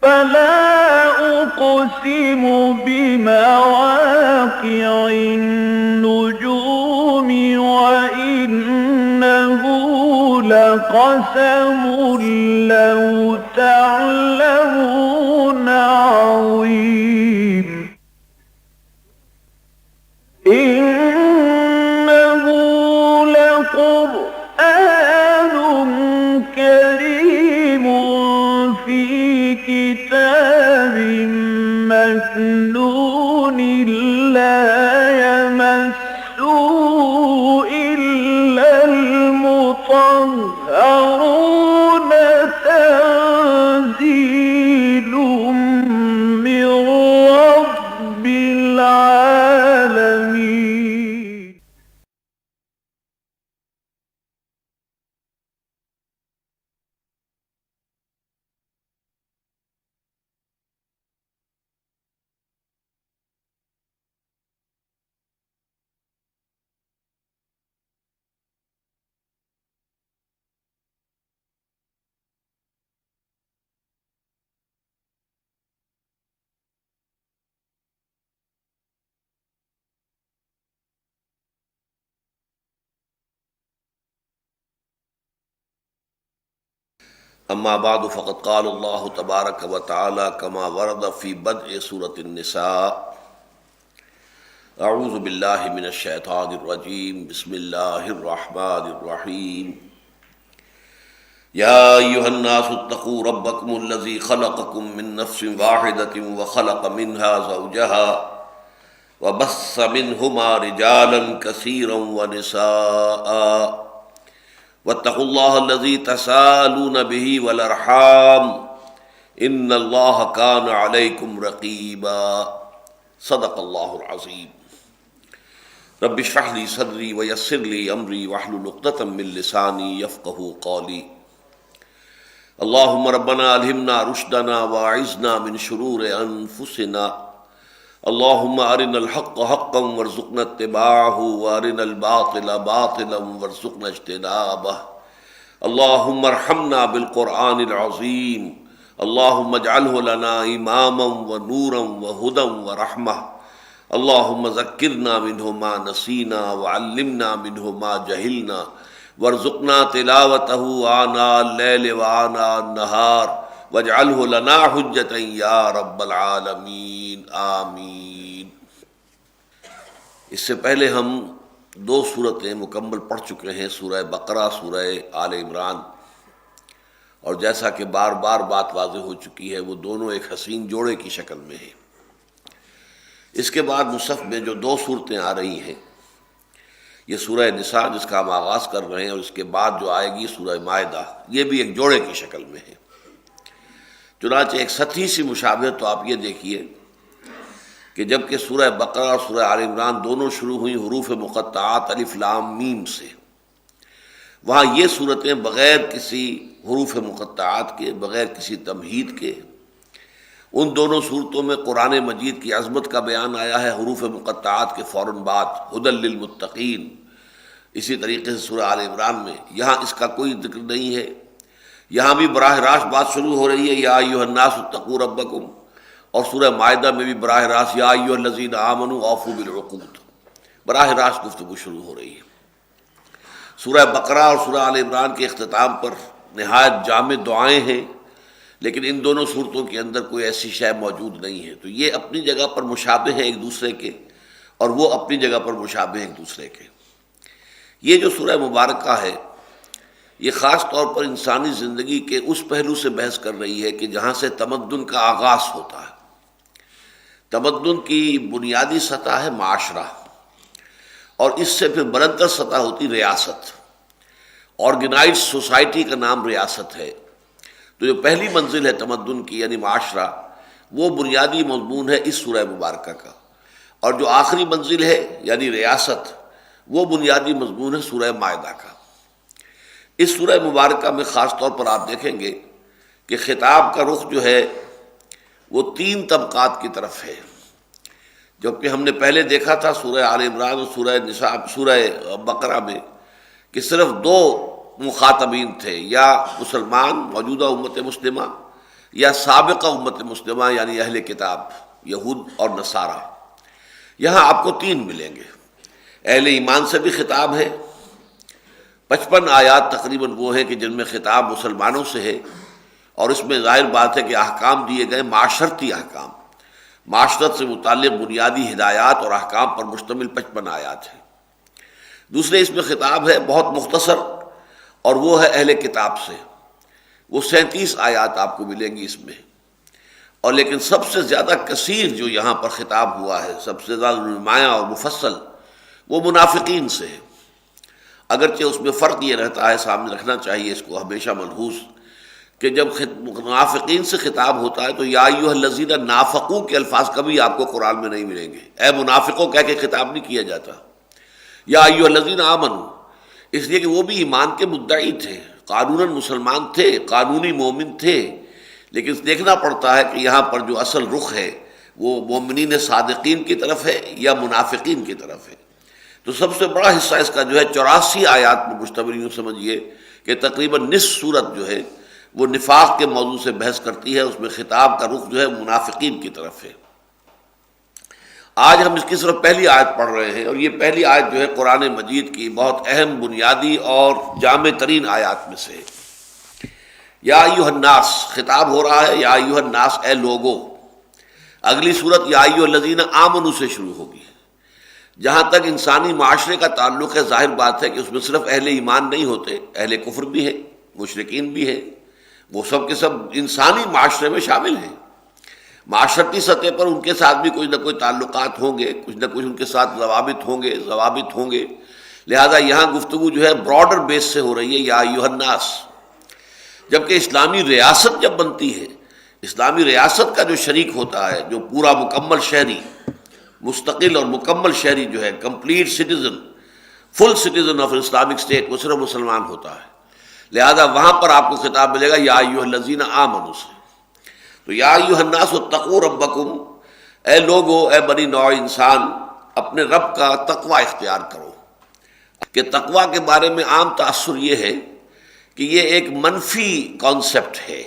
فلا أقسم بمواقع النجوم وإنه لقسم لو تعلمون عظيم إنه لقرآن كريم في كتاب مكنون لا يمسه إلا المطهرون تنزيل من رب العالمين. اما بعد فقد قال اللہ تبارک و تعالی کما ورد فی بدء سورۃ النساء اعوذ باللہ من الشیطان الرجیم بسم اللہ الرحمن الرحیم یا ایھا الناس اتقوا ربکم الذی خلقکم من نفس واحدۃ وخلق منها زوجها وبث منہما رجالا کثیرا ونساء واتقوا اللہ الذی تساءلون به والارحام ان اللہ کان علیکم رقیبا صدق اللہ العظیم رب اشرح لی صدری ویسر لی امری واحلل عقدۃ من لسانی یفقہوا قولی اللہم ربنا الہمنا رشدنا واعذنا من شرور انفسنا اللہم ارنا الحق حقا وارزقنا اتباعہ وارنا الباطل باطلا وارزقنا اجتنابہ اللہم ارحمنا بالقرآن العظیم اللہم اجعلہ لنا اماما ونورا وہدا ورحمہ اللہم ذکرنا منہ ما نسینا وعلمنا منہ ما جہلنا وارزقنا تلاوتہ آناء اللیل وآناء النہار واجعلہ لنا حجتا یا رب العالمین آمین۔ اس سے پہلے ہم دو صورتیں مکمل پڑھ چکے ہیں، سورہ بقرہ، سورہ آل عمران، اور جیسا کہ بار بار بات واضح ہو چکی ہے وہ دونوں ایک حسین جوڑے کی شکل میں ہیں۔ اس کے بعد مصحف میں جو دو صورتیں آ رہی ہیں، یہ سورہ نساء جس کا ہم آغاز کر رہے ہیں اور اس کے بعد جو آئے گی سورہ مائدہ، یہ بھی ایک جوڑے کی شکل میں ہے۔ چنانچہ ایک سطحی سی مشابہت تو آپ یہ دیکھیے کہ جبکہ سورہ بقرہ اور سورہ آل عمران دونوں شروع ہوئی حروف مقطعات الف لام میم سے، وہاں یہ صورتیں بغیر کسی حروف مقطعات کے، بغیر کسی تمہید کے، ان دونوں صورتوں میں قرآن مجید کی عظمت کا بیان آیا ہے حروف مقطعات کے فوراً بعد، ھدی للمتقین۔ اسی طریقے سے سورہ آل عمران میں یہاں اس کا کوئی ذکر نہیں ہے، یہاں بھی براہ راست بات شروع ہو رہی ہے یا ایھا الناس اتقوا ربکم، اور سورہ مائدہ میں بھی براہ راست یا ایھا الذین آمنوا اوفوا بالعقود، براہ راست گفتگو شروع ہو رہی ہے۔ سورہ بقرہ اور سورہ آل عمران کے اختتام پر نہایت جامع دعائیں ہیں، لیکن ان دونوں صورتوں کے اندر کوئی ایسی شے موجود نہیں ہے، تو یہ اپنی جگہ پر مشابہ ہیں ایک دوسرے کے، اور وہ اپنی جگہ پر مشابہ ہیں ایک دوسرے کے۔ یہ جو سورہ مبارکہ ہے یہ خاص طور پر انسانی زندگی کے اس پہلو سے بحث کر رہی ہے کہ جہاں سے تمدن کا آغاز ہوتا ہے۔ تمدن کی بنیادی سطح ہے معاشرہ، اور اس سے پھر بلندتر سطح ہوتی ریاست۔ آرگنائزڈ سوسائٹی کا نام ریاست ہے۔ تو جو پہلی منزل ہے تمدن کی یعنی معاشرہ، وہ بنیادی مضمون ہے اس سورہ مبارکہ کا، اور جو آخری منزل ہے یعنی ریاست، وہ بنیادی مضمون ہے سورہ مائدہ کا۔ اس سورہ مبارکہ میں خاص طور پر آپ دیکھیں گے کہ خطاب کا رخ جو ہے وہ تین طبقات کی طرف ہے، جبکہ ہم نے پہلے دیکھا تھا سورہ آل عمران اور سورہ نساء، سورہ بقرہ میں کہ صرف دو مخاطبین تھے، یا مسلمان موجودہ امت مسلمہ یا سابقہ امت مسلمہ یعنی اہل کتاب یہود اور نصارہ، یہاں آپ کو 3 ملیں گے۔ اہل ایمان سے بھی خطاب ہے، 55 آیات تقریباً وہ ہیں کہ جن میں خطاب مسلمانوں سے ہے، اور اس میں ظاہر بات ہے کہ احکام دیے گئے معاشرتی احکام، معاشرت سے متعلق بنیادی ہدایات اور احکام پر مشتمل 55 آیات ہیں۔ دوسرے اس میں خطاب ہے بہت مختصر، اور وہ ہے اہل کتاب سے، وہ 37 آیات آپ کو ملیں گی اس میں، اور لیکن سب سے زیادہ کثیر جو یہاں پر خطاب ہوا ہے، سب سے زیادہ نمایاں اور مفصل، وہ منافقین سے ہے۔ اگرچہ اس میں فرق یہ رہتا ہے، سامنے رکھنا چاہیے اس کو ہمیشہ ملحوظ، کہ جب منافقین سے خطاب ہوتا ہے تو یا ایھا الذین نافقوا کے الفاظ کبھی آپ کو قرآن میں نہیں ملیں گے، اے منافقوں کہہ کے خطاب نہیں کیا جاتا، یا ایھا الذین آمنوا، اس لیے کہ وہ بھی ایمان کے مدعی تھے، قانوناً مسلمان تھے، قانونی مومن تھے، لیکن دیکھنا پڑتا ہے کہ یہاں پر جو اصل رخ ہے وہ مومنین صادقین کی طرف ہے یا منافقین کی طرف ہے۔ تو سب سے بڑا حصہ اس کا جو ہے 84 آیات پر مشتمل، یوں سمجھیے کہ تقریباً نصف صورت جو ہے وہ نفاق کے موضوع سے بحث کرتی ہے، اس میں خطاب کا رخ جو ہے منافقین کی طرف ہے۔ آج ہم اس کی صرف پہلی آیت پڑھ رہے ہیں، اور یہ پہلی آیت جو ہے قرآن مجید کی بہت اہم، بنیادی اور جامع ترین آیات میں سے ہے۔ یا ایھا الناس خطاب ہو رہا ہے، یا ایھا الناس اے لوگو۔ اگلی صورت یا ایھا الذین آمنوا سے شروع ہوگی۔ جہاں تک انسانی معاشرے کا تعلق ہے، ظاہر بات ہے کہ اس میں صرف اہل ایمان نہیں ہوتے، اہل کفر بھی ہے، مشرکین بھی ہے، وہ سب کے سب انسانی معاشرے میں شامل ہیں۔ معاشرتی سطح پر ان کے ساتھ بھی کوئی نہ کوئی تعلقات ہوں گے، کچھ نہ کچھ ان کے ساتھ ضوابط ہوں گے، لہذا یہاں گفتگو جو ہے براڈر بیس سے ہو رہی ہے، یا ایھا الناس۔ جبکہ اسلامی ریاست جب بنتی ہے، اسلامی ریاست کا جو شریک ہوتا ہے، جو پورا مکمل شہری، مستقل اور مکمل شہری جو ہے، complete citizen, full citizen of Islamic state, وہ صرف مسلمان ہوتا ہے، لہذا وہاں پر آپ کو خطاب ملے گا یا ایھا الذین آمنوا سے۔ تو یا ایھا الناس اتقوا ربکم، اے لوگو، اے بنی نوع انسان، اپنے رب کا تقوی اختیار کرو۔ کہ تقوی کے بارے میں عام تاثر یہ ہے کہ یہ ایک منفی کانسیپٹ ہے۔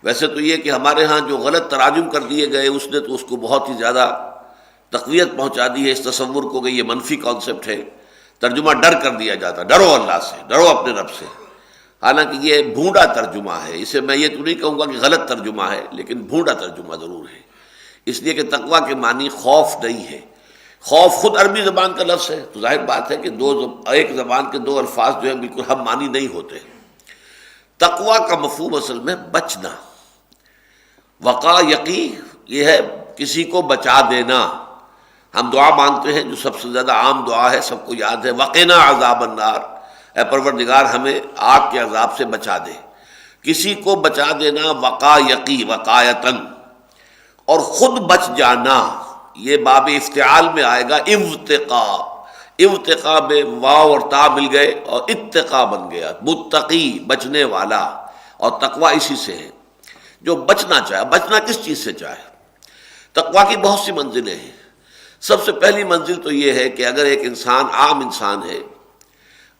ویسے تو یہ کہ ہمارے ہاں جو غلط تراجم کر دیے گئے، اس نے تو اس کو بہت ہی زیادہ تقویت پہنچا دی ہے اس تصور کو کہ یہ منفی کانسیپٹ ہے، ترجمہ ڈر کر دیا جاتا، ڈرو اللہ سے، ڈرو اپنے رب سے، حالانکہ یہ بھونڈا ترجمہ ہے۔ اسے میں یہ تو نہیں کہوں گا کہ غلط ترجمہ ہے، لیکن بھونڈا ترجمہ ضرور ہے، اس لیے کہ تقوی کے معنی خوف نہیں ہے۔ خوف خود عربی زبان کا لفظ ہے، تو ظاہر بات ہے کہ ایک زبان کے 2 الفاظ جو ہیں بالکل ہم معنی نہیں ہوتے۔ تقوی کا مفہوم اصل میں بچنا، وقا یقی یہ ہے کسی کو بچا دینا۔ ہم دعا مانگتے ہیں جو سب سے زیادہ عام دعا ہے، سب کو یاد ہے، وقنا عذاب النار، اے پروردگار ہمیں آگ کے عذاب سے بچا دے۔ کسی کو بچا دینا، وقا یقی، وقایتن، اور خود بچ جانا، یہ باب افتعال میں آئے گا، ابتقاء، ابتقاء میں واو اور تا مل گئے اور اتقاء بن گیا، متقی، بچنے والا، اور تقوی اسی سے ہے، جو بچنا چاہے۔ بچنا کس چیز سے چاہے؟ تقوی کی بہت سی منزلیں ہیں۔ سب سے پہلی منزل تو یہ ہے کہ اگر ایک انسان عام انسان ہے،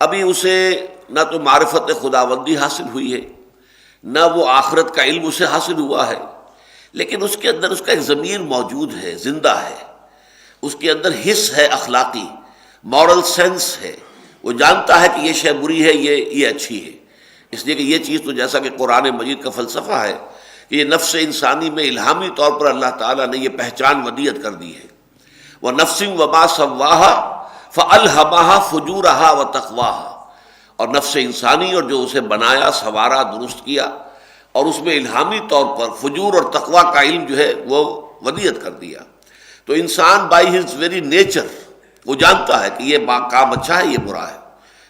ابھی اسے نہ تو معرفت خداوندی حاصل ہوئی ہے، نہ وہ آخرت کا علم اسے حاصل ہوا ہے، لیکن اس کے اندر اس کا ایک ضمیر موجود ہے، زندہ ہے، اس کے اندر حس ہے، اخلاقی مورل سینس ہے، وہ جانتا ہے کہ یہ شے بری ہے، یہ اچھی ہے۔ اس لیے کہ یہ چیز تو جیسا کہ قرآن مجید کا فلسفہ ہے کہ یہ نفس انسانی میں الہامی طور پر اللہ تعالیٰ نے یہ پہچان ودیت کر دی ہے، وَنَفْسٍ وَمَا سَوَّاهَا فَأَلْهَمَهَا فُجُورَهَا وَتَقْوَاهَا، اور نفس انسانی اور جو اسے بنایا، سنوارا، درست کیا، اور اس میں الہامی طور پر فجور اور تقوی کا علم جو ہے وہ ودیت کر دیا۔ تو انسان بائی ہز ویری نیچر وہ جانتا ہے کہ یہ کام اچھا ہے، یہ برا ہے،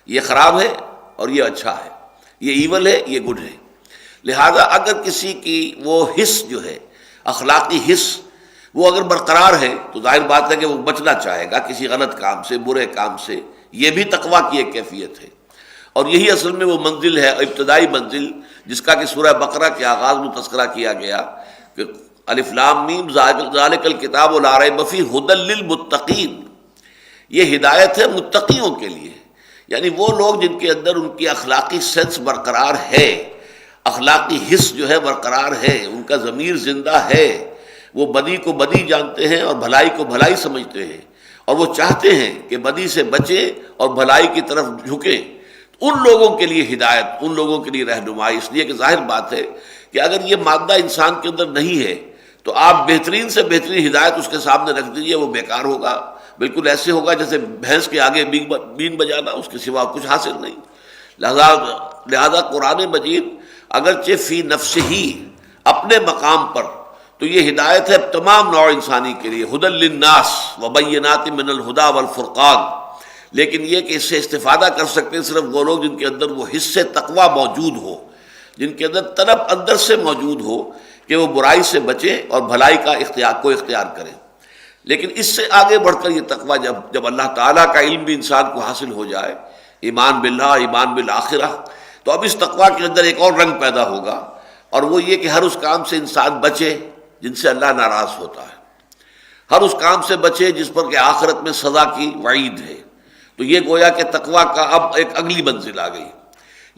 یہ خراب ہے اور یہ اچھا ہے، یہ ایول ہے، یہ گڈ ہے۔ لہذا اگر کسی کی وہ حس جو ہے، اخلاقی حس، وہ اگر برقرار ہے تو ظاہر بات ہے کہ وہ بچنا چاہے گا کسی غلط کام سے، برے کام سے۔ یہ بھی تقوی کی ایک کیفیت ہے، اور یہی اصل میں وہ منزل ہے، ابتدائی منزل، جس کا کہ سورہ بقرہ کے آغاز میں تذکرہ کیا گیا کہ الف لام میم ذالک الکتاب لا ریب فیہ ھدی للمتقین، یہ ہدایت ہے متقیوں کے لیے، یعنی وہ لوگ جن کے اندر ان کی اخلاقی سینس برقرار ہے۔ اخلاقی حس جو ہے برقرار ہے، ان کا ضمیر زندہ ہے، وہ بدی کو بدی جانتے ہیں اور بھلائی کو بھلائی سمجھتے ہیں، اور وہ چاہتے ہیں کہ بدی سے بچیں اور بھلائی کی طرف جھکیں۔ ان لوگوں کے لیے ہدایت، ان لوگوں کے لیے رہنمائی، اس لیے کہ ظاہر بات ہے کہ اگر یہ مادہ انسان کے اندر نہیں ہے تو آپ بہترین سے بہترین ہدایت اس کے سامنے رکھ دیجئے، وہ بیکار ہوگا، بالکل ایسے ہوگا جیسے بھینس کے آگے بین بجانا، اس کے سوا کچھ حاصل نہیں۔ لہذا قرآن مجید اگرچہ فی نفس ہی اپنے مقام پر تو یہ ہدایت ہے تمام نوع انسانی کے لیے، ہدی للناس وبینات من الہدی والفرقان، لیکن یہ کہ اس سے استفادہ کر سکتے ہیں صرف وہ لوگ جن کے اندر وہ حص تقوی موجود ہو، جن کے اندر طلب اندر سے موجود ہو کہ وہ برائی سے بچیں اور بھلائی کا اختیار کریں۔ لیکن اس سے آگے بڑھ کر یہ تقوی جب اللہ تعالیٰ کا علم بھی انسان کو حاصل ہو جائے، ایمان باللہ، ایمان بالآخرہ، تو اب اس تقوی کے اندر ایک اور رنگ پیدا ہوگا، اور وہ یہ کہ ہر اس کام سے انسان بچے جن سے اللہ ناراض ہوتا ہے، ہر اس کام سے بچے جس پر کہ آخرت میں سزا کی وعید ہے۔ تو یہ گویا کہ تقوی کا اب ایک اگلی منزل آ گئی۔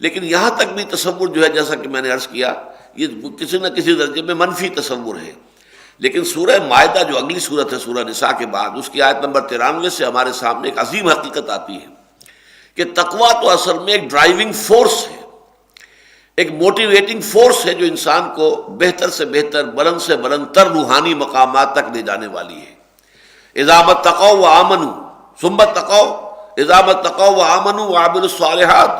لیکن یہاں تک بھی تصور جو ہے، جیسا کہ میں نے عرض کیا، یہ کسی نہ کسی درجے میں منفی تصور ہے۔ لیکن سورہ مائدہ جو اگلی سورت ہے سورہ نساء کے بعد، اس کی آیت نمبر 93 سے ہمارے سامنے ایک عظیم حقیقت آتی ہے کہ تقوی تو اصل میں ایک ڈرائیونگ فورس ہے، ایک موٹیویٹنگ فورس ہے جو انسان کو بہتر سے بہتر، بلند سے بلند تر روحانی مقامات تک لے جانے والی ہے۔ اذا اتقوا وآمنوا ثم اتقوا، اذا اتقوا وآمنوا وعملوا الصالحات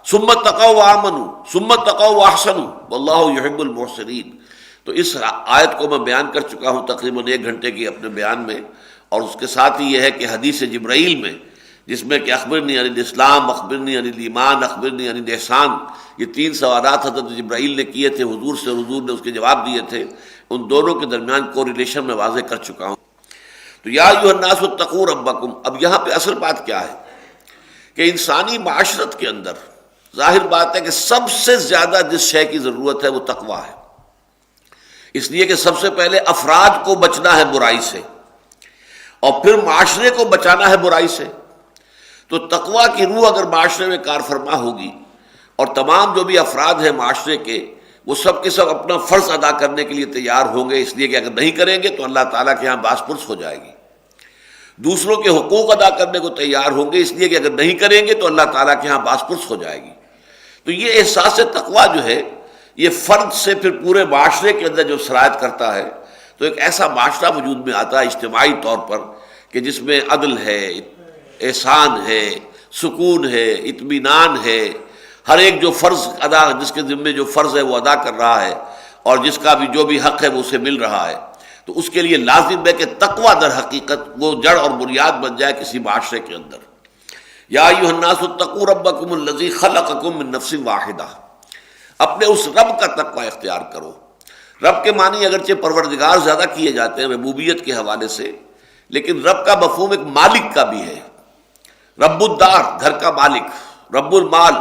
ثم اتقوا وآمنوا ثم اتقوا واحسنوا واللہ يحب المحسنین۔ تو اس آیت کو میں بیان کر چکا ہوں تقریباً 1 گھنٹے کی اپنے بیان میں، اور اس کے ساتھ ہی یہ ہے کہ حدیث جبرائیل میں، جس میں کہ اخبرنی عن الاسلام، اخبرنی عن الایمان، اخبرنی عن الاحسان، یہ 3 سوالات حضرت جبرائیل نے کیے تھے حضور سے، حضور نے اس کے جواب دیے تھے، ان دونوں کے درمیان کوریلیشن میں واضح کر چکا ہوں۔ تو یا ایھا الناس اتقوا ربکم، اب یہاں پہ اصل بات کیا ہے کہ انسانی معاشرت کے اندر ظاہر بات ہے کہ سب سے زیادہ جس شے کی ضرورت ہے وہ تقویٰ ہے، اس لیے کہ سب سے پہلے افراد کو بچنا ہے برائی سے، اور پھر معاشرے کو بچانا ہے برائی سے۔ تو تقویٰ کی روح اگر معاشرے میں کار فرما ہوگی، اور تمام جو بھی افراد ہیں معاشرے کے، وہ سب کے سب اپنا فرض ادا کرنے کے لیے تیار ہوں گے، اس لیے کہ اگر نہیں کریں گے تو اللہ تعالیٰ کے ہاں باس پرس ہو جائے گی، دوسروں کے حقوق ادا کرنے کو تیار ہوں گے، اس لیے کہ اگر نہیں کریں گے تو اللہ تعالیٰ کے ہاں باس پرس ہو جائے گی۔ تو یہ احساس تقویٰ جو ہے، یہ فرد سے پھر پورے معاشرے کے اندر جو سرایت کرتا ہے، تو ایک ایسا معاشرہ وجود میں آتا ہے اجتماعی طور پر کہ جس میں عدل ہے، احسان ہے، سکون ہے، اطمینان ہے، ہر ایک جو فرض ادا، جس کے ذمے جو فرض ہے وہ ادا کر رہا ہے، اور جس کا بھی جو بھی حق ہے وہ اسے مل رہا ہے۔ تو اس کے لیے لازم ہے کہ تقویٰ در حقیقت وہ جڑ اور بنیاد بن جائے کسی معاشرے کے اندر۔ یا ایھا الناس اتقوا ربکم الذی خلقکم من نفس واحدہ، اپنے اس رب کا تقویٰ اختیار کرو۔ رب کے معنی اگرچہ پروردگار زیادہ کیے جاتے ہیں ربوبیت کے حوالے سے، لیکن رب کا مفہوم ایک مالک کا بھی ہے۔ رب الدار، گھر کا مالک، رب المال،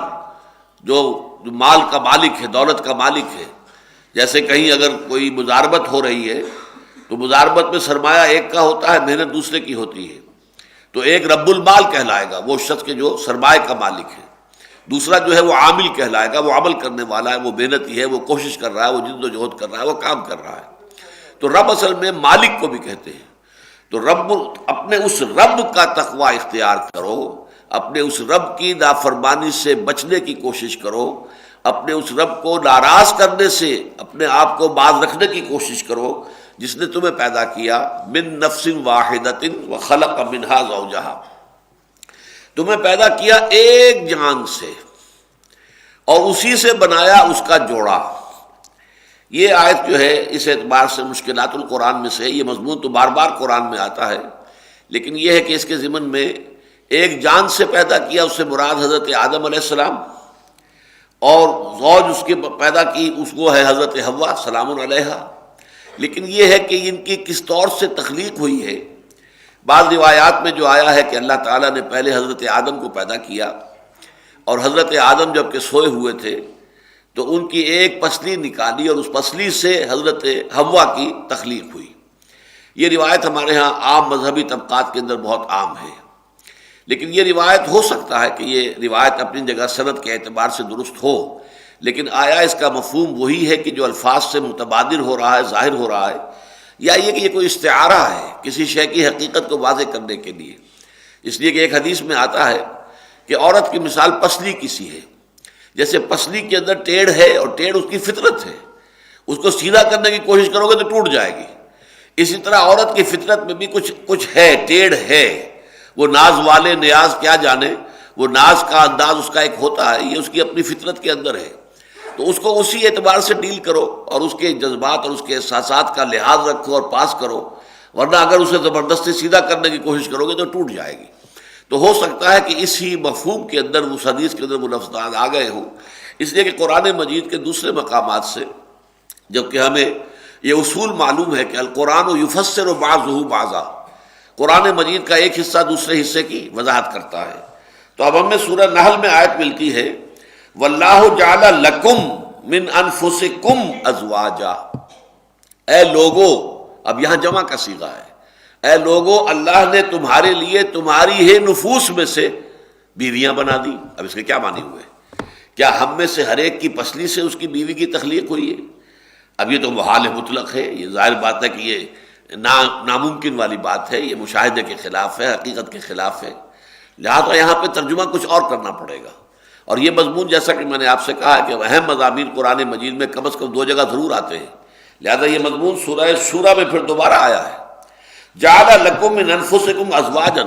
جو مال کا مالک ہے، دولت کا مالک ہے۔ جیسے کہیں اگر کوئی مضاربت ہو رہی ہے تو مضاربت میں سرمایہ ایک کا ہوتا ہے، محنت دوسرے کی ہوتی ہے، تو ایک رب المال کہلائے گا وہ شخص کے جو سرمایہ کا مالک ہے، دوسرا جو ہے وہ عامل کہلائے گا، وہ عمل کرنے والا ہے، وہ محنتی ہے، وہ کوشش کر رہا ہے، وہ جد و جہد کر رہا ہے، وہ کام کر رہا ہے۔ تو رب اصل میں مالک کو بھی کہتے ہیں۔ تو رب، اپنے اس رب کا تقویٰ اختیار کرو، اپنے اس رب کی نافرمانی سے بچنے کی کوشش کرو، اپنے اس رب کو ناراض کرنے سے اپنے آپ کو باز رکھنے کی کوشش کرو، جس نے تمہیں پیدا کیا من نفس واحدۃ وخلق منہا زوجہا، تمہیں پیدا کیا ایک جان سے اور اسی سے بنایا اس کا جوڑا۔ یہ آیت جو ہے اس اعتبار سے مشکلات القرآن میں سے، یہ مضمون تو بار بار قرآن میں آتا ہے، لیکن یہ ہے کہ اس کے ضمن میں ایک جان سے پیدا کیا، اس سے مراد حضرت آدم علیہ السلام، اور زوج اس کے پیدا کی، اس کو ہے حضرت حوا سلام علیہا۔ لیکن یہ ہے کہ ان کی کس طور سے تخلیق ہوئی ہے، بعض روایات میں جو آیا ہے کہ اللہ تعالیٰ نے پہلے حضرت آدم کو پیدا کیا، اور حضرت آدم جب کہ سوئے ہوئے تھے تو ان کی ایک پسلی نکالی، اور اس پسلی سے حضرت حوا کی تخلیق ہوئی۔ یہ روایت ہمارے ہاں عام مذہبی طبقات کے اندر بہت عام ہے، لیکن یہ روایت ہو سکتا ہے کہ یہ روایت اپنی جگہ سند کے اعتبار سے درست ہو، لیکن آیا اس کا مفہوم وہی ہے کہ جو الفاظ سے متبادر ہو رہا ہے، ظاہر ہو رہا ہے، یا یہ کہ یہ کوئی استعارہ ہے کسی شے کی حقیقت کو واضح کرنے کے لیے؟ اس لیے کہ ایک حدیث میں آتا ہے کہ عورت کی مثال پسلی کسی ہے، جیسے پسلی کے اندر ٹیڑھ ہے اور ٹیڑھ اس کی فطرت ہے، اس کو سیدھا کرنے کی کوشش کرو گے تو ٹوٹ جائے گی۔ اسی طرح عورت کی فطرت میں بھی کچھ ہے، ٹیڑھ ہے، وہ ناز والے نیاز کیا جانے، وہ ناز کا انداز اس کا ایک ہوتا ہے، یہ اس کی اپنی فطرت کے اندر ہے، تو اس کو اسی اعتبار سے ڈیل کرو اور اس کے جذبات اور اس کے احساسات کا لحاظ رکھو اور پاس کرو، ورنہ اگر اسے زبردستی سیدھا کرنے کی کوشش کرو گے تو ٹوٹ جائے گی۔ تو ہو سکتا ہے کہ اسی مفہوم کے اندر اس حدیث کے اندر وہ لفظات آ گئے ہوں، اس لیے کہ قرآن مجید کے دوسرے مقامات سے جبکہ ہمیں یہ اصول معلوم ہے کہ القرآن یفسر بعضہ بعضا، قرآن مجید کا ایک حصہ دوسرے حصے کی وضاحت کرتا ہے۔ تو اب ہمیں سورہ نحل میں آیت ملتی ہے واللہ جعل لکم من انفسکم ازواجا، اے لوگو، اب یہاں جمع کا صیغہ ہے، اے لوگو اللہ نے تمہارے لیے تمہاری ہی نفوس میں سے بیویاں بنا دی۔ اب اس کے کیا معنی ہوئے؟ کیا ہم میں سے ہر ایک کی پسلی سے اس کی بیوی کی تخلیق ہوئی ہے؟ اب یہ تو محال مطلق ہے، یہ ظاہر بات ہے کہ یہ ناممکن والی بات ہے، یہ مشاہدے کے خلاف ہے، حقیقت کے خلاف ہے، لہٰذا یہاں پہ ترجمہ کچھ اور کرنا پڑے گا۔ اور یہ مضمون جیسا کہ میں نے آپ سے کہا کہ اہم مضامین قرآن مجید میں کم از کم 2 جگہ ضرور آتے ہیں، لہذا یہ مضمون سورہ شورى میں پھر دوبارہ آیا ہے۔ جعل لکم من انفسکم ازواجا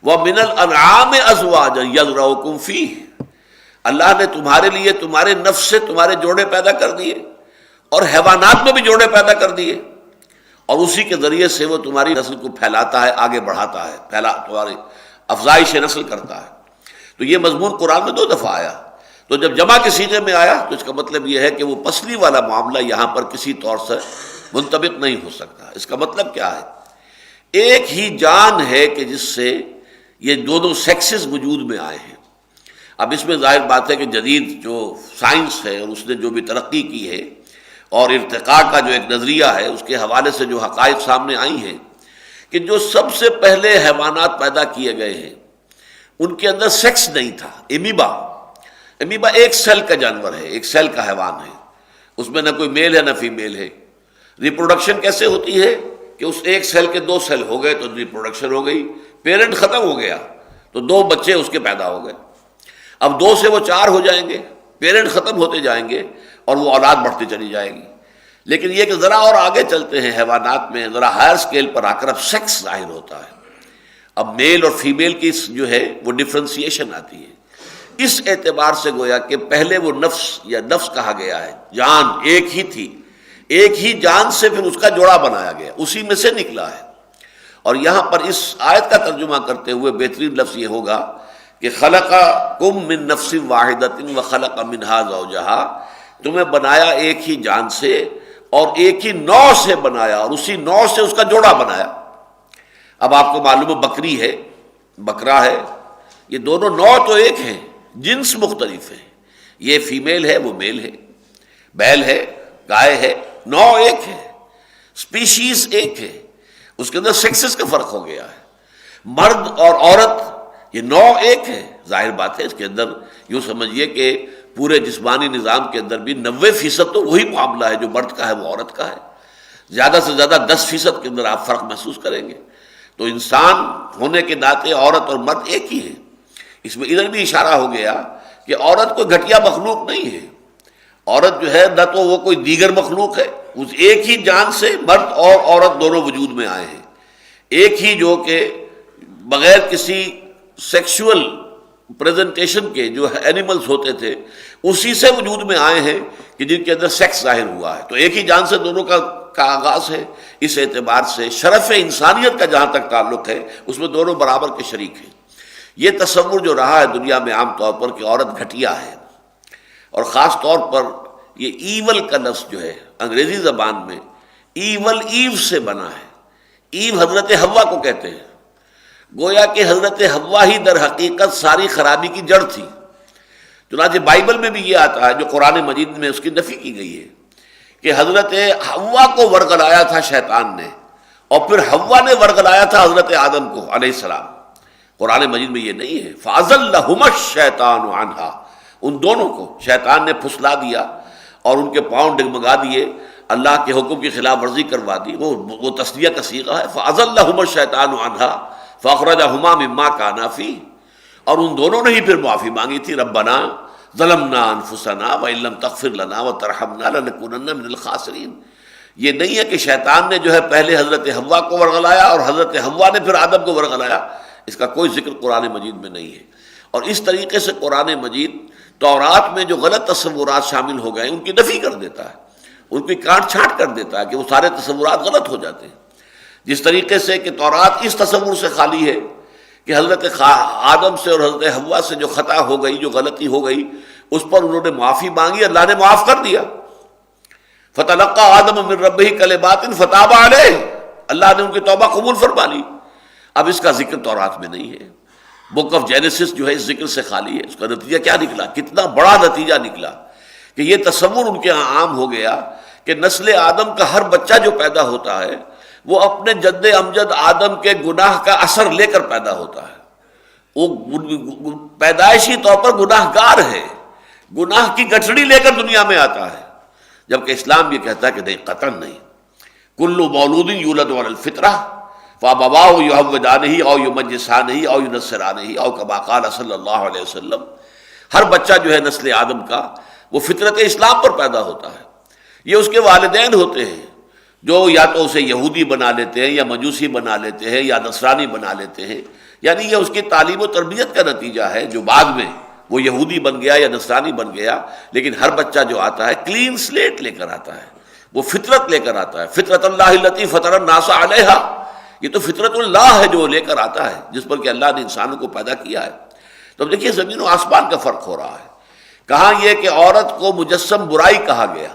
ومن الانعام ازواجا یذرؤکم فیہ، اللہ نے تمہارے لیے تمہارے نفس سے تمہارے جوڑے پیدا کر دیے اور حیوانات میں بھی جوڑے پیدا کر دیے، اور اسی کے ذریعے سے وہ تمہاری نسل کو پھیلاتا ہے، آگے بڑھاتا ہے، تمہاری افزائش نسل کرتا ہے۔ تو یہ مضمون قرآن میں 2 دفعہ آیا، تو جب جمع کے صیغے میں آیا تو اس کا مطلب یہ ہے کہ وہ پسلی والا معاملہ یہاں پر کسی طور سے منطبق نہیں ہو سکتا۔ اس کا مطلب کیا ہے؟ ایک ہی جان ہے کہ جس سے یہ دونوں سیکسز وجود میں آئے ہیں۔ اب اس میں ظاہر بات ہے کہ جدید جو سائنس ہے اور اس نے جو بھی ترقی کی ہے اور ارتقاء کا جو ایک نظریہ ہے، اس کے حوالے سے جو حقائق سامنے آئی ہیں کہ جو سب سے پہلے حیوانات پیدا کیے گئے ہیں ان کے اندر سیکس نہیں تھا۔ امیبا ایک سیل کا جانور ہے، ایک سیل کا حیوان ہے، اس میں نہ کوئی میل ہے نہ فیمیل ہے۔ ریپروڈکشن کیسے ہوتی ہے کہ اس ایک سیل کے 2 سیل ہو گئے تو ریپروڈکشن ہو گئی، پیرنٹ ختم ہو گیا تو 2 بچے اس کے پیدا ہو گئے، اب 2 سے وہ 4 ہو جائیں گے، پیرنٹ ختم ہوتے جائیں گے اور وہ اولاد بڑھتی چلی جائے گی۔ لیکن یہ کہ ذرا اور آگے چلتے ہیں حیوانات میں، ذرا ہائر سکیل پر آ کر اب سیکس ظاہر ہوتا ہے، اب میل اور فیمیل کی جو ہے وہ ڈفرینسیشن آتی ہے۔ اس اعتبار سے گویا کہ پہلے وہ نفس یا نفس کہا گیا ہے، جان ایک ہی تھی، ایک ہی جان سے پھر اس کا جوڑا بنایا گیا، اسی میں سے نکلا ہے۔ اور یہاں پر اس آیت کا ترجمہ کرتے ہوئے بہترین لفظ یہ ہوگا کہ خلقکم من نفس واحدۃ وخلق منہا زوجہا، تمہیں بنایا ایک ہی جان سے اور ایک ہی نوع سے بنایا اور اسی نوع سے اس کا جوڑا بنایا۔ اب آپ کو معلوم ہے بکری ہے، بکرا ہے، یہ دونوں نوع تو ایک ہیں، جنس مختلف ہیں، یہ فیمیل ہے وہ میل ہے، بیل ہے گائے ہے، نوع ایک ہے، سپیشیز ایک ہے، اس کے اندر سیکسز کا فرق ہو گیا ہے۔ مرد اور عورت یہ نوع ایک ہے، ظاہر بات ہے اس کے اندر یوں سمجھیے کہ پورے جسمانی نظام کے اندر بھی 90% تو وہی معاملہ ہے، جو مرد کا ہے وہ عورت کا ہے، زیادہ سے زیادہ 10% کے اندر آپ فرق محسوس کریں گے۔ تو انسان ہونے کے ناطے عورت اور مرد ایک ہی ہے۔ اس میں ادھر بھی اشارہ ہو گیا کہ عورت کوئی گھٹیا مخلوق نہیں ہے، عورت جو ہے نہ تو وہ کوئی دیگر مخلوق ہے، اس ایک ہی جان سے مرد اور عورت دونوں وجود میں آئے ہیں، ایک ہی جو کہ بغیر کسی سیکشول پریزنٹیشن کے جو اینیملز ہوتے تھے اسی سے وجود میں آئے ہیں کہ جن کے اندر سیکس ظاہر ہوا ہے، تو ایک ہی جان سے دونوں کا آغاز ہے۔ اس اعتبار سے شرف انسانیت کا جہاں تک تعلق ہے اس میں دونوں برابر کے شریک ہیں۔ یہ تصور جو رہا ہے دنیا میں عام طور پر کہ عورت گھٹیا ہے، اور خاص طور پر یہ ایول کا لفظ جو ہے انگریزی زبان میں ایول ایو سے بنا ہے، ایو حضرت حوا کو کہتے ہیں، گویا کہ حضرت حوا ہی در حقیقت ساری خرابی کی جڑ تھی۔ چنانچہ بائبل میں بھی یہ آتا ہے، جو قرآن مجید میں اس کی نفی کی گئی ہے، کہ حضرت حوا کو ورگلایا تھا شیطان نے، اور پھر حوا نے ورگلایا تھا حضرت آدم کو علیہ السلام۔ قرآن مجید میں یہ نہیں ہے فَأَزَلَّهُمَا الشَّيْطَانُ عَنْهَا ان دونوں کو شیطان نے پھسلا دیا اور ان کے پاؤں ڈگمگا دیے، اللہ کے حکم کی خلاف ورزی کروا دی۔ وہ تسلیہ کا صیغہ ہے، فَأَزَلَّهُمَا الشَّيْطَانُ عَنْهَا فَأَخْرَجَهُمَا مِمَّا كَانَا فِيهِ، اور ان دونوں نے ہی پھر معافی مانگی تھی، ربنا ظلمنا انفسنا وَإِن لَّمْ تَغْفِرْ لَنَا وَتَرْحَمْنَا لَنَكُونَنَّ مِنَ الْخَاسِرِينَ۔ یہ نہیں ہے کہ شیطان نے جو ہے پہلے حضرت حوا کو ورغلایا اور حضرت حوا نے پھر آدم کو ورغلایا، اس کا کوئی ذکر قرآن مجید میں نہیں ہے۔ اور اس طریقے سے قرآن مجید تورات میں جو غلط تصورات شامل ہو گئے ان کی نفی کر دیتا ہے، ان کی کاٹ چھانٹ کر دیتا ہے کہ وہ سارے تصورات غلط ہو جاتے ہیں۔ جس طریقے سے کہ تورات اس تصور سے خالی ہے کہ حضرت آدم سے اور حضرت حوا سے جو خطا ہو گئی، جو غلطی ہو گئی، اس پر انہوں نے معافی مانگی، اللہ نے معاف کر دیا۔ فتلقى آدم من ربہ کلمات فتاب علیہ، اللہ نے ان کی توبہ قبول فرما لی۔ اب اس کا ذکر تورات میں نہیں ہے۔ بک آف جینیسس جو ہے اس ذکر سے خالی ہے۔ اس کا نتیجہ کیا نکلا؟ کتنا بڑا نتیجہ نکلا کہ یہ تصور ان کے ہاں عام ہو گیا کہ نسل آدم کا ہر بچہ جو پیدا ہوتا ہے وہ اپنے جد امجد آدم کے گناہ کا اثر لے کر پیدا ہوتا ہے، وہ پیدائشی طور پر گناہ گار ہے، گناہ کی گٹھڑی لے کر دنیا میں آتا ہے، جبکہ اسلام یہ کہتا ہے کہ نہیں، قطعاً نہیں۔ کل مولود یولد علی الفطرہ فابواہ یہودانہ او یمجسانہ او ینصرانہ او کما قال صلی اللہ علیہ وسلم، ہر بچہ جو ہے نسل آدم کا وہ فطرت اسلام پر پیدا ہوتا ہے۔ یہ اس کے والدین ہوتے ہیں جو یا تو اسے یہودی بنا لیتے ہیں یا مجوسی بنا لیتے ہیں یا نصرانی بنا لیتے ہیں، یعنی یہ اس کی تعلیم و تربیت کا نتیجہ ہے جو بعد میں وہ یہودی بن گیا یا نصرانی بن گیا۔ لیکن ہر بچہ جو آتا ہے کلین سلیٹ لے کر آتا ہے، وہ فطرت لے کر آتا ہے، فطرت اللہ التی فطر الناس علیہا، یہ تو فطرت اللہ ہے جو وہ لے کر آتا ہے، جس پر کہ اللہ نے انسانوں کو پیدا کیا ہے۔ تو اب دیکھیے زمین و آسمان کا فرق ہو رہا ہے۔ کہاں یہ کہ عورت کو مجسم برائی کہا گیا،